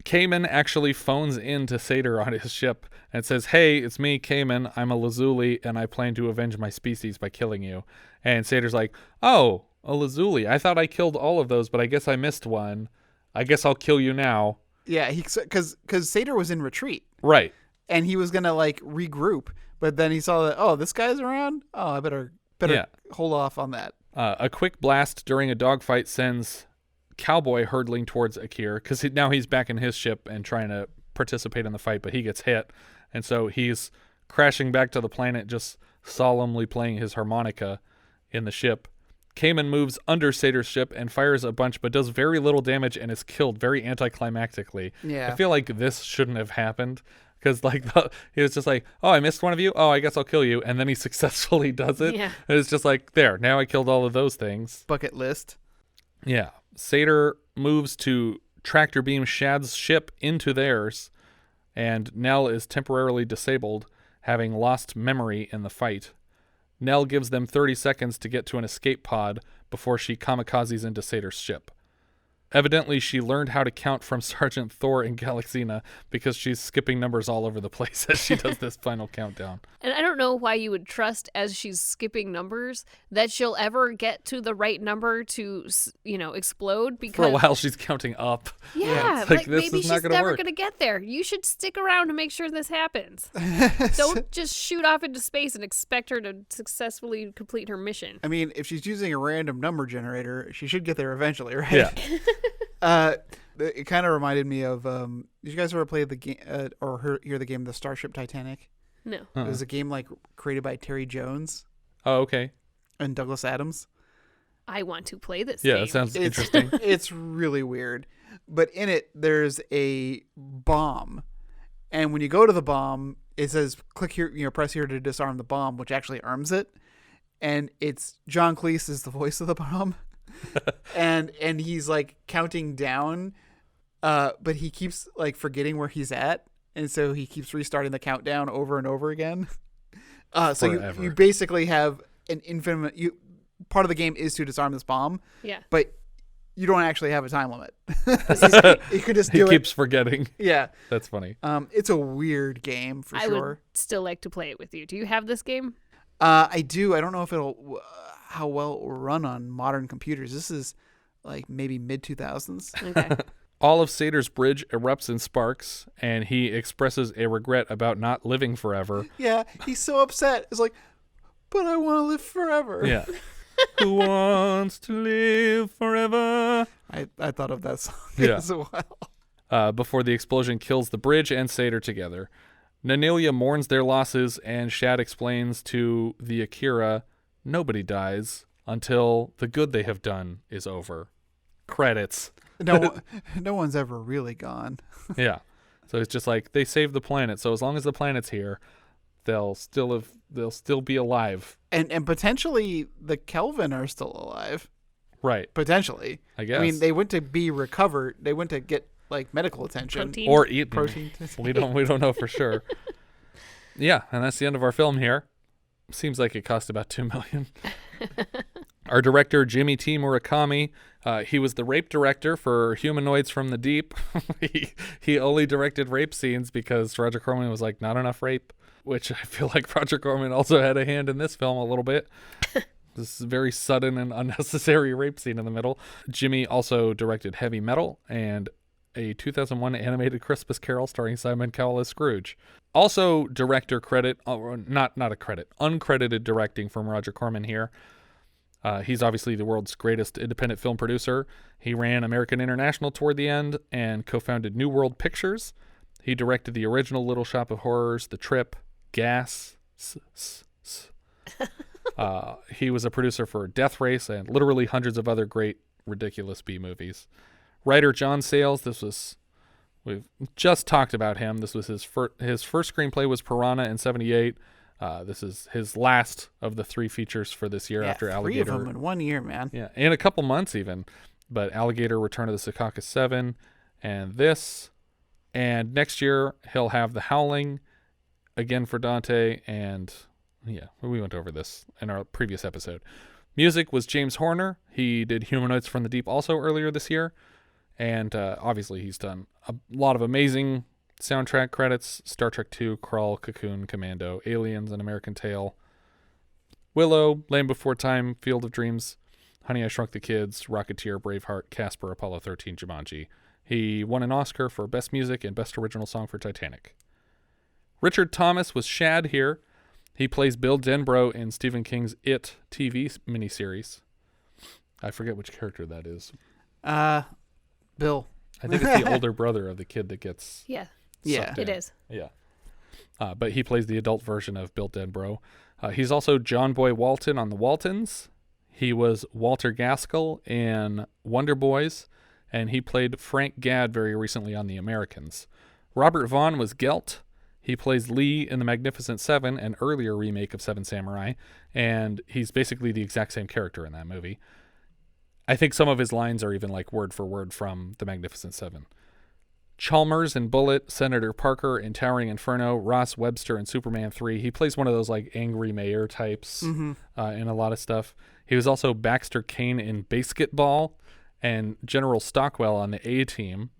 Cayman actually phones in to Sador on his ship and says, "Hey, it's me, Cayman. I'm a Lazuli, and I plan to avenge my species by killing you." And Sador's like, "Oh, a Lazuli. I thought I killed all of those, but I guess I missed one. I guess I'll kill you now." Yeah, because Sador was in retreat. Right. And he was going to, like, regroup. But then he saw that, oh, this guy's around? Oh, I better hold off on that. A quick blast during a dogfight sends Cowboy hurtling towards Akir because now he's back in his ship and trying to participate in the fight, but he gets hit, and so he's crashing back to the planet, just solemnly playing his harmonica in the ship. Cayman moves under Sador's ship and fires a bunch, but does very little damage and is killed very anticlimactically. Yeah. I feel like this shouldn't have happened because he was just like, "Oh, I missed one of you. Oh, I guess I'll kill you," and then he successfully does it. Yeah. And it's just like, there, now I killed all of those things. Bucket list. Yeah. Sador moves to tractor beam Shad's ship into theirs, and Nell is temporarily disabled, having lost memory in the fight. Nell gives them 30 seconds to get to an escape pod before she kamikazes into Sador's ship. Evidently, she learned how to count from Sergeant Thor in Galaxina because she's skipping numbers all over the place as she does this final countdown. And I don't know why you would trust, as she's skipping numbers, that she'll ever get to the right number to, explode. Because For a while, she's counting up. Yeah, It's like this maybe is she's not gonna never work. going to get there. You should stick around to make sure this happens. Don't just shoot off into space and expect her to successfully complete her mission. I mean, if she's using a random number generator, she should get there eventually, right? Yeah. It kind of reminded me of, did you guys ever play the game or hear the game The Starship Titanic? No. It was a game created by Terry Jones. Oh, okay. And Douglas Adams. I want to play this Yeah, game. it sounds interesting. It's really weird. But in it, there's a bomb. And when you go to the bomb, it says, click here, press here to disarm the bomb, which actually arms it. And it's John Cleese is the voice of the bomb. and he's like counting down, but he keeps like forgetting where he's at, and so he keeps restarting the countdown over and over again. So you basically have an infinite. Part of the game is to disarm this bomb. Yeah. But you don't actually have a time limit. You can just do it. He keeps forgetting. Yeah. That's funny. It's a weird game for I sure. would still like to play it with you. Do you have this game? I do. I don't know if how well it will run on modern computers. This is like maybe mid 2000s. Okay. All of Sador's bridge erupts in sparks, and he expresses a regret about not living forever. Yeah, he's so upset. It's like, but I want to live forever. Yeah. Who wants to live forever? I thought of that song as well. Before the explosion kills the bridge and Sador together. Nanelia mourns their losses, and Shad explains to the Akira, nobody dies until the good they have done is over. Credits. No one's ever really gone. Yeah. So it's just like, they saved the planet, so as long as the planet's here, they'll still be alive. And potentially the Kelvin are still alive. Right. Potentially. I guess. I mean, they went to be recovered. They went to get like medical attention. Protein. Or eaten. Protein. We don't know for sure. Yeah, and that's the end of our film here. Seems like it cost about $2 million. Our director, Jimmy T. Murakami, he was the rape director for Humanoids from the Deep. he only directed rape scenes because Roger Corman was like, not enough rape, which I feel like Roger Corman also had a hand in this film a little bit. This is a very sudden and unnecessary rape scene in the middle. Jimmy also directed Heavy Metal and a 2001 animated Christmas Carol starring Simon Cowell as Scrooge. Also director credit, not a credit, uncredited directing from Roger Corman here. He's obviously the world's greatest independent film producer. He ran American International toward the end and co-founded New World Pictures. He directed the original Little Shop of Horrors, The Trip, Gas, He was a producer for Death Race and literally hundreds of other great, ridiculous B movies. Writer John Sayles, we've just talked about him. This was his first screenplay was Piranha in 1978. This is his last of the 3 features for this year after Alligator. 3 of them in 1 year, man. Yeah, in a couple months even. But Alligator, Return of the Secaucus 7, and this. And next year, he'll have The Howling, again for Dante, and yeah, we went over this in our previous episode. Music was James Horner. He did Humanoids from the Deep also earlier this year. And obviously he's done a lot of amazing soundtrack credits. Star Trek II, Krull, Cocoon, Commando, Aliens, An American Tail, Willow, Land Before Time, Field of Dreams, Honey, I Shrunk the Kids, Rocketeer, Braveheart, Casper, Apollo 13, Jumanji. He won an Oscar for Best Music and Best Original Song for Titanic. Richard Thomas was Shad here. He plays Bill Denbrough in Stephen King's It TV miniseries. I forget which character that is. Bill. I think it's the older brother of the kid that gets it is. Yeah. But he plays the adult version of Bill Denbrough. He's also John Boy Walton on The Waltons. He was Walter Gaskell in Wonder Boys, and he played Frank Gadd very recently on The Americans. Robert Vaughn was Gelt. He plays Lee in The Magnificent Seven, an earlier remake of Seven Samurai, and he's basically the exact same character in that movie. I think some of his lines are even like word for word from The Magnificent Seven. Chalmers in Bullet, Senator Parker in Towering Inferno, Ross Webster in Superman 3. He plays one of those like angry mayor types in a lot of stuff. He was also Baxter Kane in Basketball and General Stockwell on the A-Team.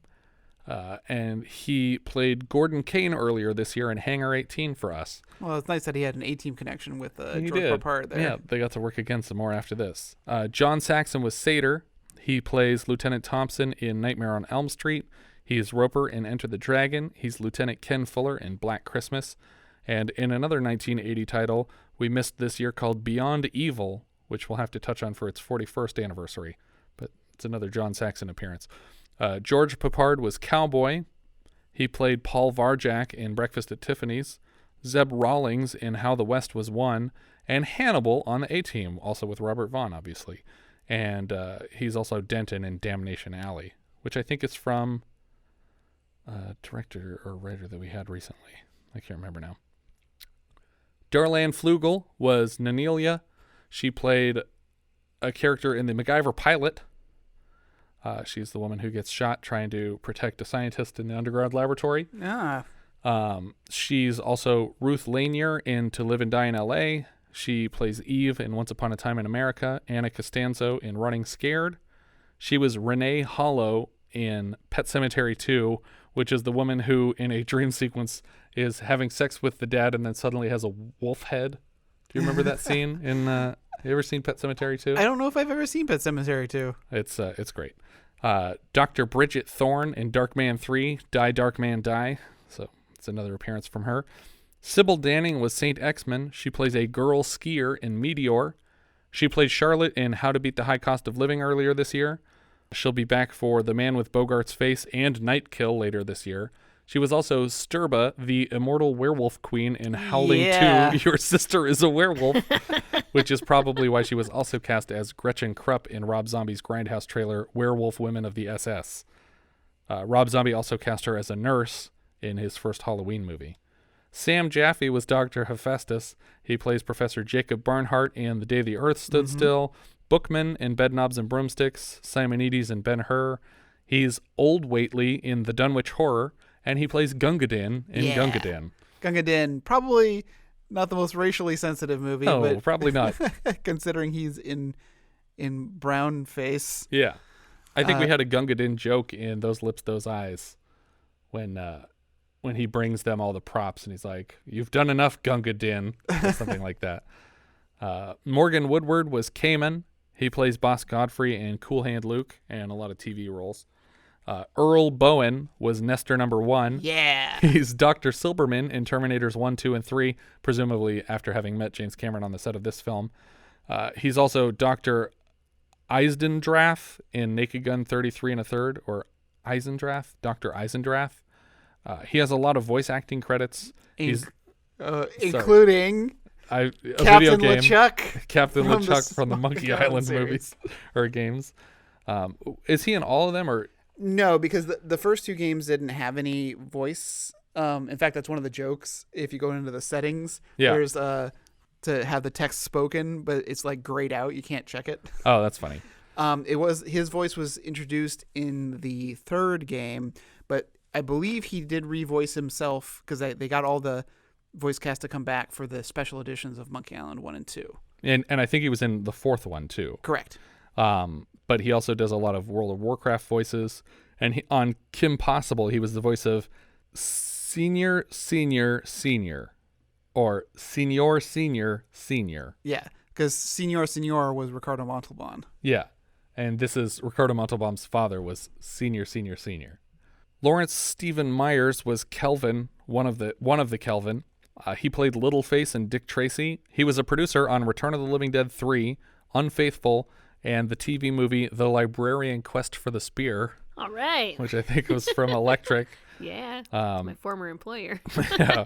And he played Gordon Kane earlier this year in Hangar 18 for us. Well, it's nice that he had an A-Team connection with George did. Peppard there. Yeah, they got to work again some more after this. John Saxon was Sador. He plays Lieutenant Thompson in Nightmare on Elm Street. He is Roper in Enter the Dragon. He's Lieutenant Ken Fuller in Black Christmas. And in another 1980 title we missed this year called Beyond Evil, which we'll have to touch on for its 41st anniversary. But it's another John Saxon appearance. George Peppard was Cowboy. He played Paul Varjak in Breakfast at Tiffany's. Zeb Rawlings in How the West Was Won. And Hannibal on the A-Team, also with Robert Vaughn, obviously. And he's also Denton in Damnation Alley, which I think is from a director or writer that we had recently. I can't remember now. Darlene Flugel was Nanelia. She played a character in the MacGyver pilot. She's the woman who gets shot trying to protect a scientist in the underground laboratory. She's also Ruth Lanier in To Live and Die in L.A. She plays Eve in Once Upon a Time in America. Anna Costanzo in Running Scared. She was Renee Hollow in Pet Sematary 2, which is the woman who, in a dream sequence, is having sex with the dad and then suddenly has a wolf head. Do you remember that scene in... Have you ever seen Pet Sematary 2? I don't know if I've ever seen Pet Sematary 2. It's great. Dr. Bridget Thorne in Darkman 3, Die Darkman Die. So it's another appearance from her. Sybil Danning was Saint Exmin. She plays a girl skier in Meteor. She played Charlotte in How to Beat the High Cost of Living earlier this year. She'll be back for The Man with Bogart's Face and Night Kill later this year. She was also Sturba, the immortal werewolf queen in Howling 2, Your Sister is a Werewolf, which is probably why she was also cast as Gretchen Krupp in Rob Zombie's Grindhouse trailer, Werewolf Women of the SS. Rob Zombie also cast her as a nurse in his first Halloween movie. Sam Jaffe was Dr. Hephaestus. He plays Professor Jacob Barnhart in The Day the Earth Stood Still, Bookman in Bedknobs and Broomsticks, Simonides in Ben-Hur. He's Old Whately in The Dunwich Horror, and he plays Gunga Din in Gunga Din. Gunga Din, probably not the most racially sensitive movie. No, but probably not. Considering he's in brown face. Yeah. I think we had a Gunga Din joke in Those Lips, Those Eyes when he brings them all the props and he's like, "You've done enough, Gunga Din," or something like that. Morgan Woodward was Cayman. He plays Boss Godfrey in Cool Hand Luke and a lot of TV roles. Earl Bowen was Nestor number 1. Yeah. He's Dr. Silberman in Terminators 1, 2, and 3, presumably after having met James Cameron on the set of this film. He's also Dr. Eisendrath in Naked Gun 33 and a Third, or Eisendrath, Dr. Eisendrath. He has a lot of voice acting credits. Including a Captain video game. LeChuck. Captain from LeChuck the from the Monkey Island Island series. movies or games. Is he in all of them or? No, because the first two games didn't have any voice. In fact, that's one of the jokes. If you go into the settings, there's to have the text spoken, but it's like grayed out. You can't check it. Oh, that's funny. His voice was introduced in the third game, but I believe he did revoice himself because they got all the voice cast to come back for the special editions of Monkey Island 1 and 2. And I think he was in the fourth one too. Correct. But he also does a lot of World of Warcraft voices. And on Kim Possible, he was the voice of Senior, or Senior. Yeah, because Senior was Ricardo Montalban. Yeah, and this is Ricardo Montalban's father was Senior. Lawrence Stephen Myers was Kelvin, one of the Kelvin. He played Littleface and Dick Tracy. He was a producer on Return of the Living Dead 3, Unfaithful, and the TV movie The Librarian Quest for the Spear. All right. Which I think was from Electric. Yeah, my former employer. Yeah.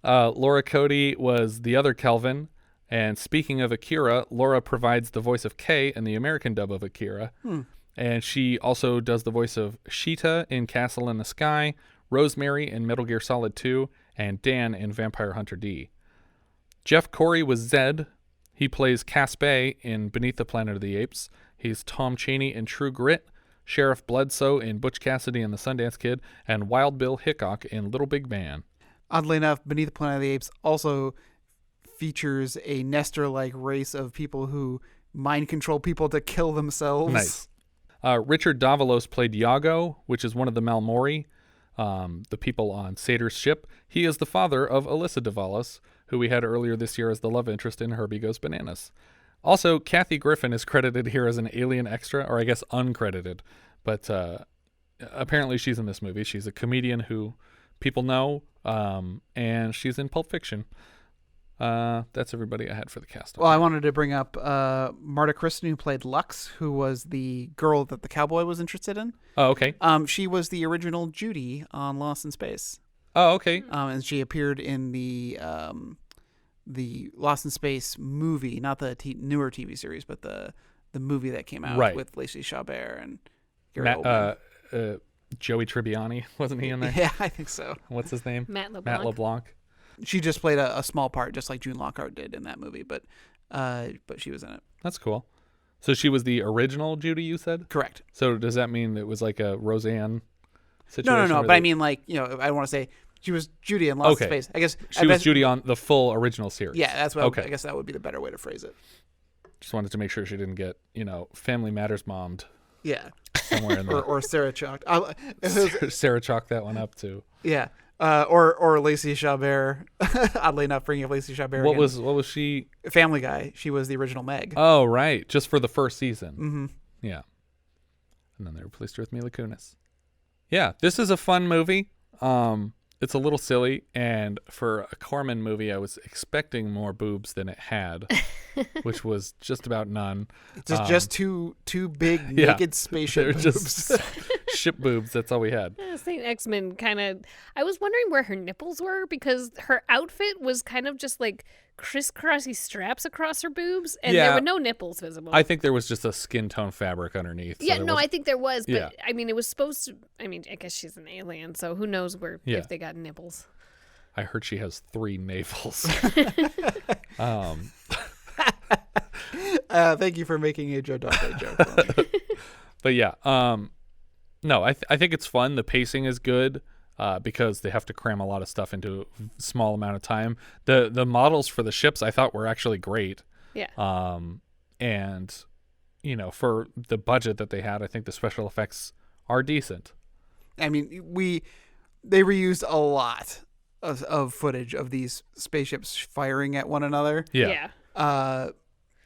Laura Cody was the other Kelvin. And speaking of Akira, Laura provides the voice of Kay in the American dub of Akira. And she also does the voice of Sheeta in Castle in the Sky, Rosemary in Metal Gear Solid 2, and Dan in Vampire Hunter D. Jeff Corey was Zed. He plays Cass Bay in Beneath the Planet of the Apes. He's Tom Chaney in True Grit, Sheriff Bledsoe in Butch Cassidy and the Sundance Kid, and Wild Bill Hickok in Little Big Man. Oddly enough, Beneath the Planet of the Apes also features a Nestor-like race of people who mind control people to kill themselves. Nice. Richard Davalos played Iago, which is one of the Malmori, the people on Sador's ship. He is the father of Alyssa Davalos, who we had earlier this year as the love interest in Herbie Goes Bananas. Also, Kathy Griffin is credited here as an alien extra, or I guess uncredited. But apparently she's in this movie. She's a comedian who people know, and she's in Pulp Fiction. That's everybody I had for the cast. Well, I wanted to bring up Marta Kristen, who played Lux, who was the girl that the cowboy was interested in. Oh, okay. She was the original Judy on Lost in Space. Oh, okay. And she appeared in the Lost in Space movie, not the newer TV series, but the movie that came out with Lacey Chabert and Gary Oldman. Joey Tribbiani, wasn't he in there? Yeah, I think so. What's his name? Matt LeBlanc. Matt LeBlanc. She just played a small part, just like June Lockhart did in that movie, but she was in it. That's cool. So she was the original Judy, you said? Correct. So does that mean it was like a Roseanne situation? No. But I mean, like, I want to say she was Judy in Lost in Space. I guess she was Judy on the full original series. Yeah, that's what. I guess that would be the better way to phrase it. Just wanted to make sure she didn't get, Family Matters mommed. Yeah. Somewhere in there. or Sarah Chalk. Sarah chalked that one up too. Yeah. Or Lacey Chabert. Oddly enough, bringing up Lacey Chabert. What was she? Family Guy. She was the original Meg. Oh, right. Just for the first season. Mm-hmm. Yeah. And then they replaced her with Mila Kunis. Yeah, this is a fun movie. It's a little silly, and for a Corman movie, I was expecting more boobs than it had, which was just about none. Just two big naked spaceship boobs. Just ship boobs. That's all we had. I was thinking Exmin kind of. I was wondering where her nipples were because her outfit was kind of just like crisscrossy straps across her boobs, and there were no nipples visible. I think there was just a skin tone fabric underneath. Yeah, I think there was, but I mean, it was supposed to. I mean, I guess she's an alien, so who knows if they got nipples. I heard she has 3 navels. Thank you for making a Joe Dante joke for me. But yeah, no, I think it's fun. The pacing is good. Because they have to cram a lot of stuff into a small amount of time. The models for the ships I thought were actually great. Yeah. And for the budget that they had, I think the special effects are decent. I mean, they reused a lot of footage of these spaceships firing at one another. Yeah.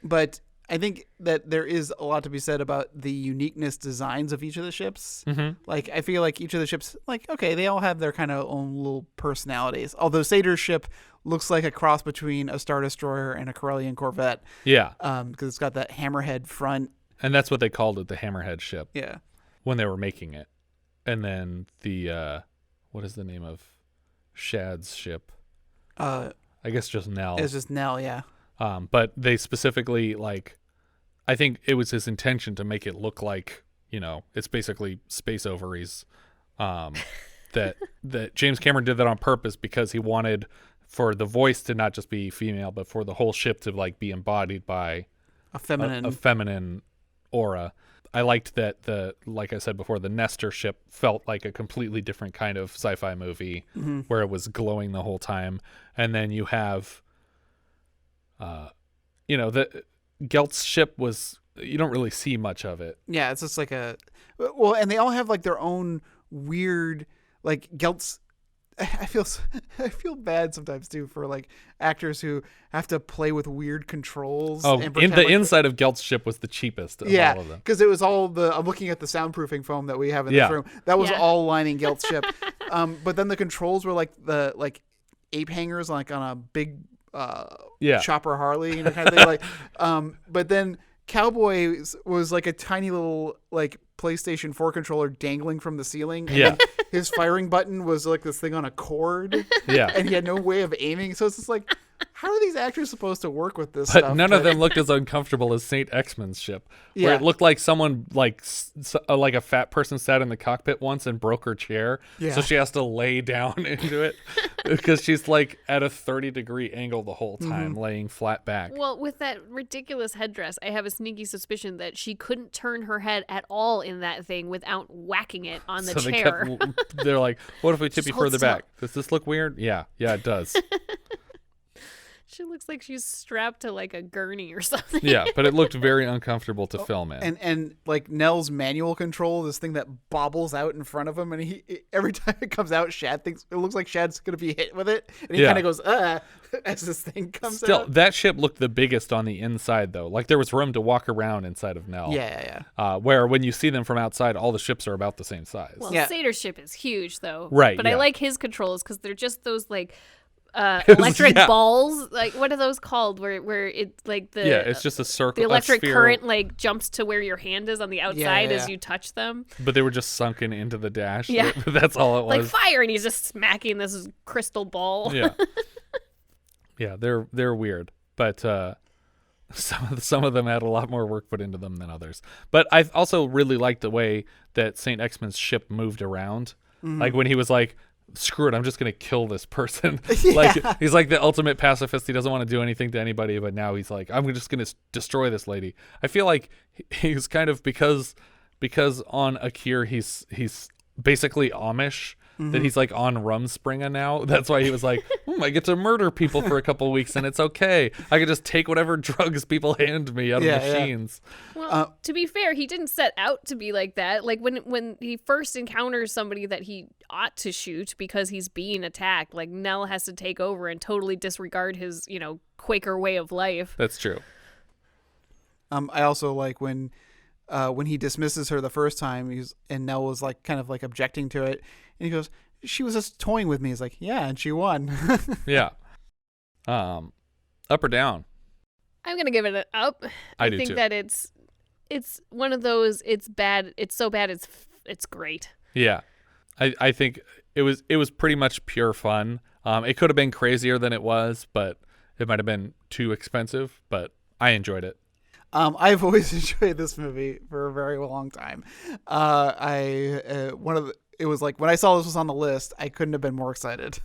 But I think that there is a lot to be said about the uniqueness designs of each of the ships. Mm-hmm. Like, I feel like each of the ships, they all have their kind of own little personalities. Although Sador's ship looks like a cross between a Star Destroyer and a Corellian Corvette. Yeah. Because it's got that hammerhead front. And that's what they called it, the hammerhead ship. Yeah. When they were making it. And then the, what is the name of Shad's ship? I guess just Nell. It's just Nell, yeah. But they specifically, like, I think it was his intention to make it look like, you know, it's basically space ovaries. That James Cameron did that on purpose because he wanted for the voice to not just be female, but for the whole ship to like be embodied by a feminine aura. I liked that like I said before, the Nestor ship felt like a completely different kind of sci-fi movie where it was glowing the whole time. And then you have, the Gelt's ship was, you don't really see much of it. Yeah, it's just like and they all have like their own weird, like Gelt's. I feel bad sometimes too for like actors who have to play with weird controls. Oh, inside of Gelt's ship was the cheapest of all of them. Because it was all I'm looking at the soundproofing foam that we have in this room. That was all lining Gelt's ship. But then the controls were like the ape hangers like on a big chopper Harley, kind of thing. Like, but then Cowboy was like a tiny little like PlayStation 4 controller dangling from the ceiling. And then his firing button was like this thing on a cord. Yeah. And he had no way of aiming. So it's just like, how are these actors supposed to work with this stuff? But none of them looked as uncomfortable as St. Exmin's ship, where it looked like someone like a fat person sat in the cockpit once and broke her chair. Yeah. So she has to lay down into it because she's like at a 30-degree angle the whole time, laying flat back. Well, with that ridiculous headdress, I have a sneaky suspicion that she couldn't turn her head at all in that thing without whacking it on the chair. They're like, what if we tip you further back? Does this look weird? Yeah, it does. She looks like she's strapped to like a gurney or something. Yeah, but it looked very uncomfortable to film in. And like Nell's manual control, this thing that bobbles out in front of him, and he every time it comes out, Shad thinks it looks like Shad's gonna be hit with it, and he kind of goes as this thing comes out. Still, that ship looked the biggest on the inside though. Like there was room to walk around inside of Nell. Yeah. Where when you see them from outside, all the ships are about the same size. Well, Sador's ship is huge though. Right. But I like his controls because they're just those like electric balls, like what are those called? Where it like it's just a circle. The electric current like jumps to where your hand is on the outside as you touch them. But they were just sunken into the dash. Yeah, that's all it was. Like fire, and he's just smacking this crystal ball. Yeah, yeah, they're weird, but some of them had a lot more work put into them than others. But I also really liked the way that St. Exmin's ship moved around, like when he was like, screw it, I'm just gonna kill this person. Like he's like the ultimate pacifist. He doesn't want to do anything to anybody, but now he's like, I'm just gonna destroy this lady. I feel like he's kind of because on Akir he's basically Amish, that he's like on Rumspringa now. That's why he was like, I get to murder people for a couple of weeks and it's okay. I can just take whatever drugs people hand me out of machines. Well, to be fair, he didn't set out to be like that. Like when he first encounters somebody that he ought to shoot because he's being attacked, like Nell has to take over and totally disregard his, Quaker way of life. That's true. I also like when he dismisses her the first time, and Nell was like kind of like objecting to it, and he goes, "She was just toying with me." He's like, "Yeah, and she won." Yeah. Up or down? I'm gonna give it an up. I think that it's one of those. It's bad. It's so bad. It's great. Yeah, I think it was pretty much pure fun. It could have been crazier than it was, but it might have been too expensive. But I enjoyed it. I've always enjoyed this movie for a very long time. It was like when I saw this was on the list, I couldn't have been more excited.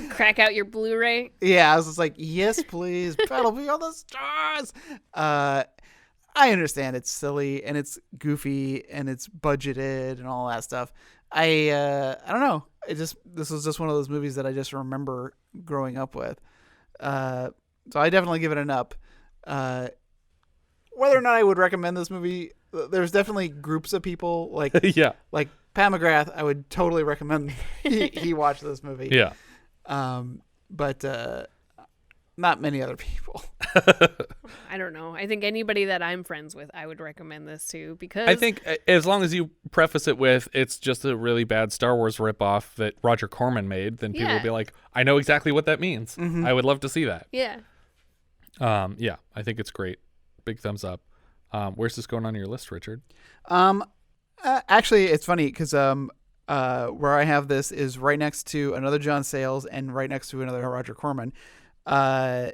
Crack out your Blu-ray. Yeah, I was just like, yes, please, Battle Beyond the Stars. I understand it's silly and it's goofy and it's budgeted and all that stuff. I don't know. This was just one of those movies that I just remember growing up with. So I definitely give it an up. Whether or not I would recommend this movie, there's definitely groups of people like like Pat McGrath. I would totally recommend he watch this movie. Yeah, but not many other people. I don't know. I think anybody that I'm friends with, I would recommend this to, because I think as long as you preface it with it's just a really bad Star Wars ripoff that Roger Corman made, then people will be like, I know exactly what that means. Mm-hmm. I would love to see that. Yeah. Yeah, I think it's great. Big thumbs up. Where's this going on your list, Richard? Actually, it's funny because where I have this is right next to another John Sayles and right next to another Roger Corman. Actually,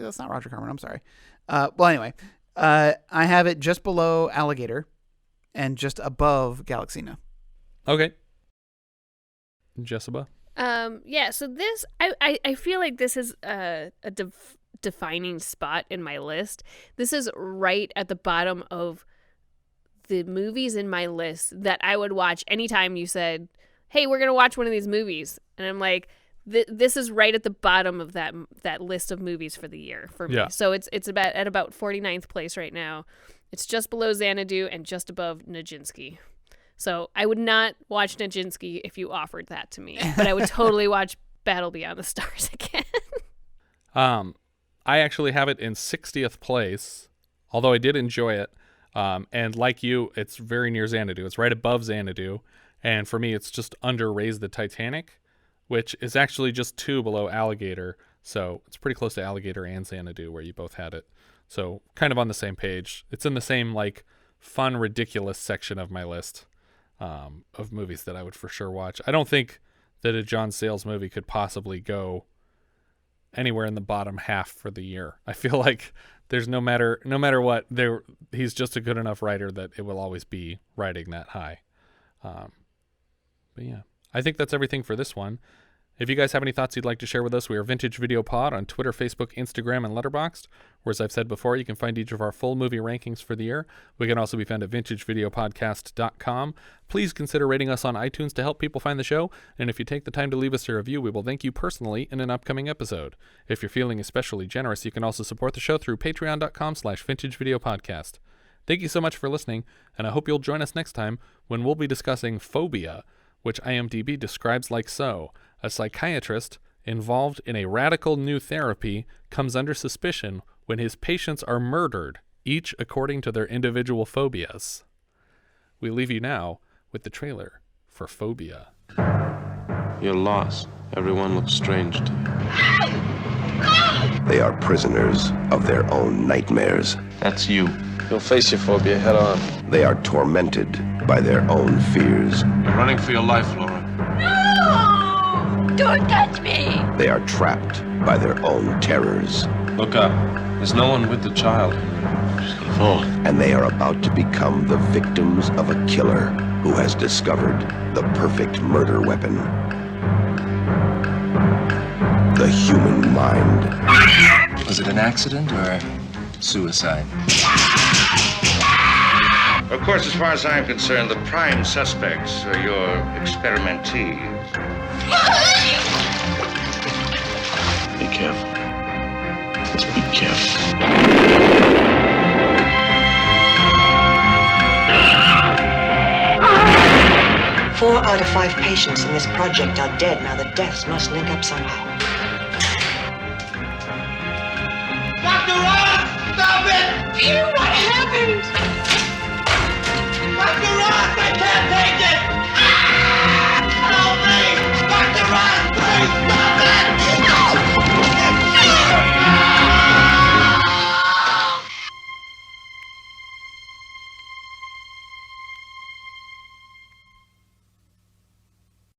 that's not Roger Corman. I'm sorry. Anyway, I have it just below Alligator and just above Galaxina. Okay. Jessica? So this, I feel like this is a defining spot in my list. This is right at the bottom of the movies in my list that I would watch anytime you said, hey, we're going to watch one of these movies. And I'm like, this is right at the bottom of that list of movies for the year for me. Yeah. So it's at about 49th place right now. It's just below Xanadu and just above Nijinsky. So I would not watch Nijinsky if you offered that to me, but I would totally watch Battle Beyond the Stars again. I actually have it in 60th place, although I did enjoy it. And like you, it's very near Xanadu. It's right above Xanadu. And for me, it's just under Raise the Titanic, which is actually just 2 below Alligator. So it's pretty close to Alligator and Xanadu where you both had it. So kind of on the same page. It's in the same like fun, ridiculous section of my list of movies that I would for sure watch. I don't think that a John Sayles movie could possibly go anywhere in the bottom half for the year. I feel like there's no matter what, he's just a good enough writer that it will always be writing that high. But yeah, I think that's everything for this one. If you guys have any thoughts you'd like to share with us, we are Vintage Video Pod on Twitter, Facebook, Instagram, and Letterboxd. Or as I've said before, you can find each of our full movie rankings for the year. We can also be found at vintagevideopodcast.com. Please consider rating us on iTunes to help people find the show. And if you take the time to leave us a review, we will thank you personally in an upcoming episode. If you're feeling especially generous, you can also support the show through patreon.com/vintagevideopodcast. Thank you so much for listening, and I hope you'll join us next time when we'll be discussing Phobia, which IMDb describes like so. A psychiatrist involved in a radical new therapy comes under suspicion when his patients are murdered, each according to their individual phobias. We leave you now with the trailer for Phobia. You're lost. Everyone looks strange to you. They are prisoners of their own nightmares. That's you. You'll face your phobia head on. They are tormented by their own fears. You're running for your life, Laura. Don't touch me! They are trapped by their own terrors. Look up. There's no one with the child. She's gonna fall. And they are about to become the victims of a killer who has discovered the perfect murder weapon. The human mind. Was it an accident or suicide? Of course, as far as I'm concerned, the prime suspects are your experimentees. Be careful. Just be careful. 4 out of 5 patients in this project are dead. Now the deaths must link up somehow.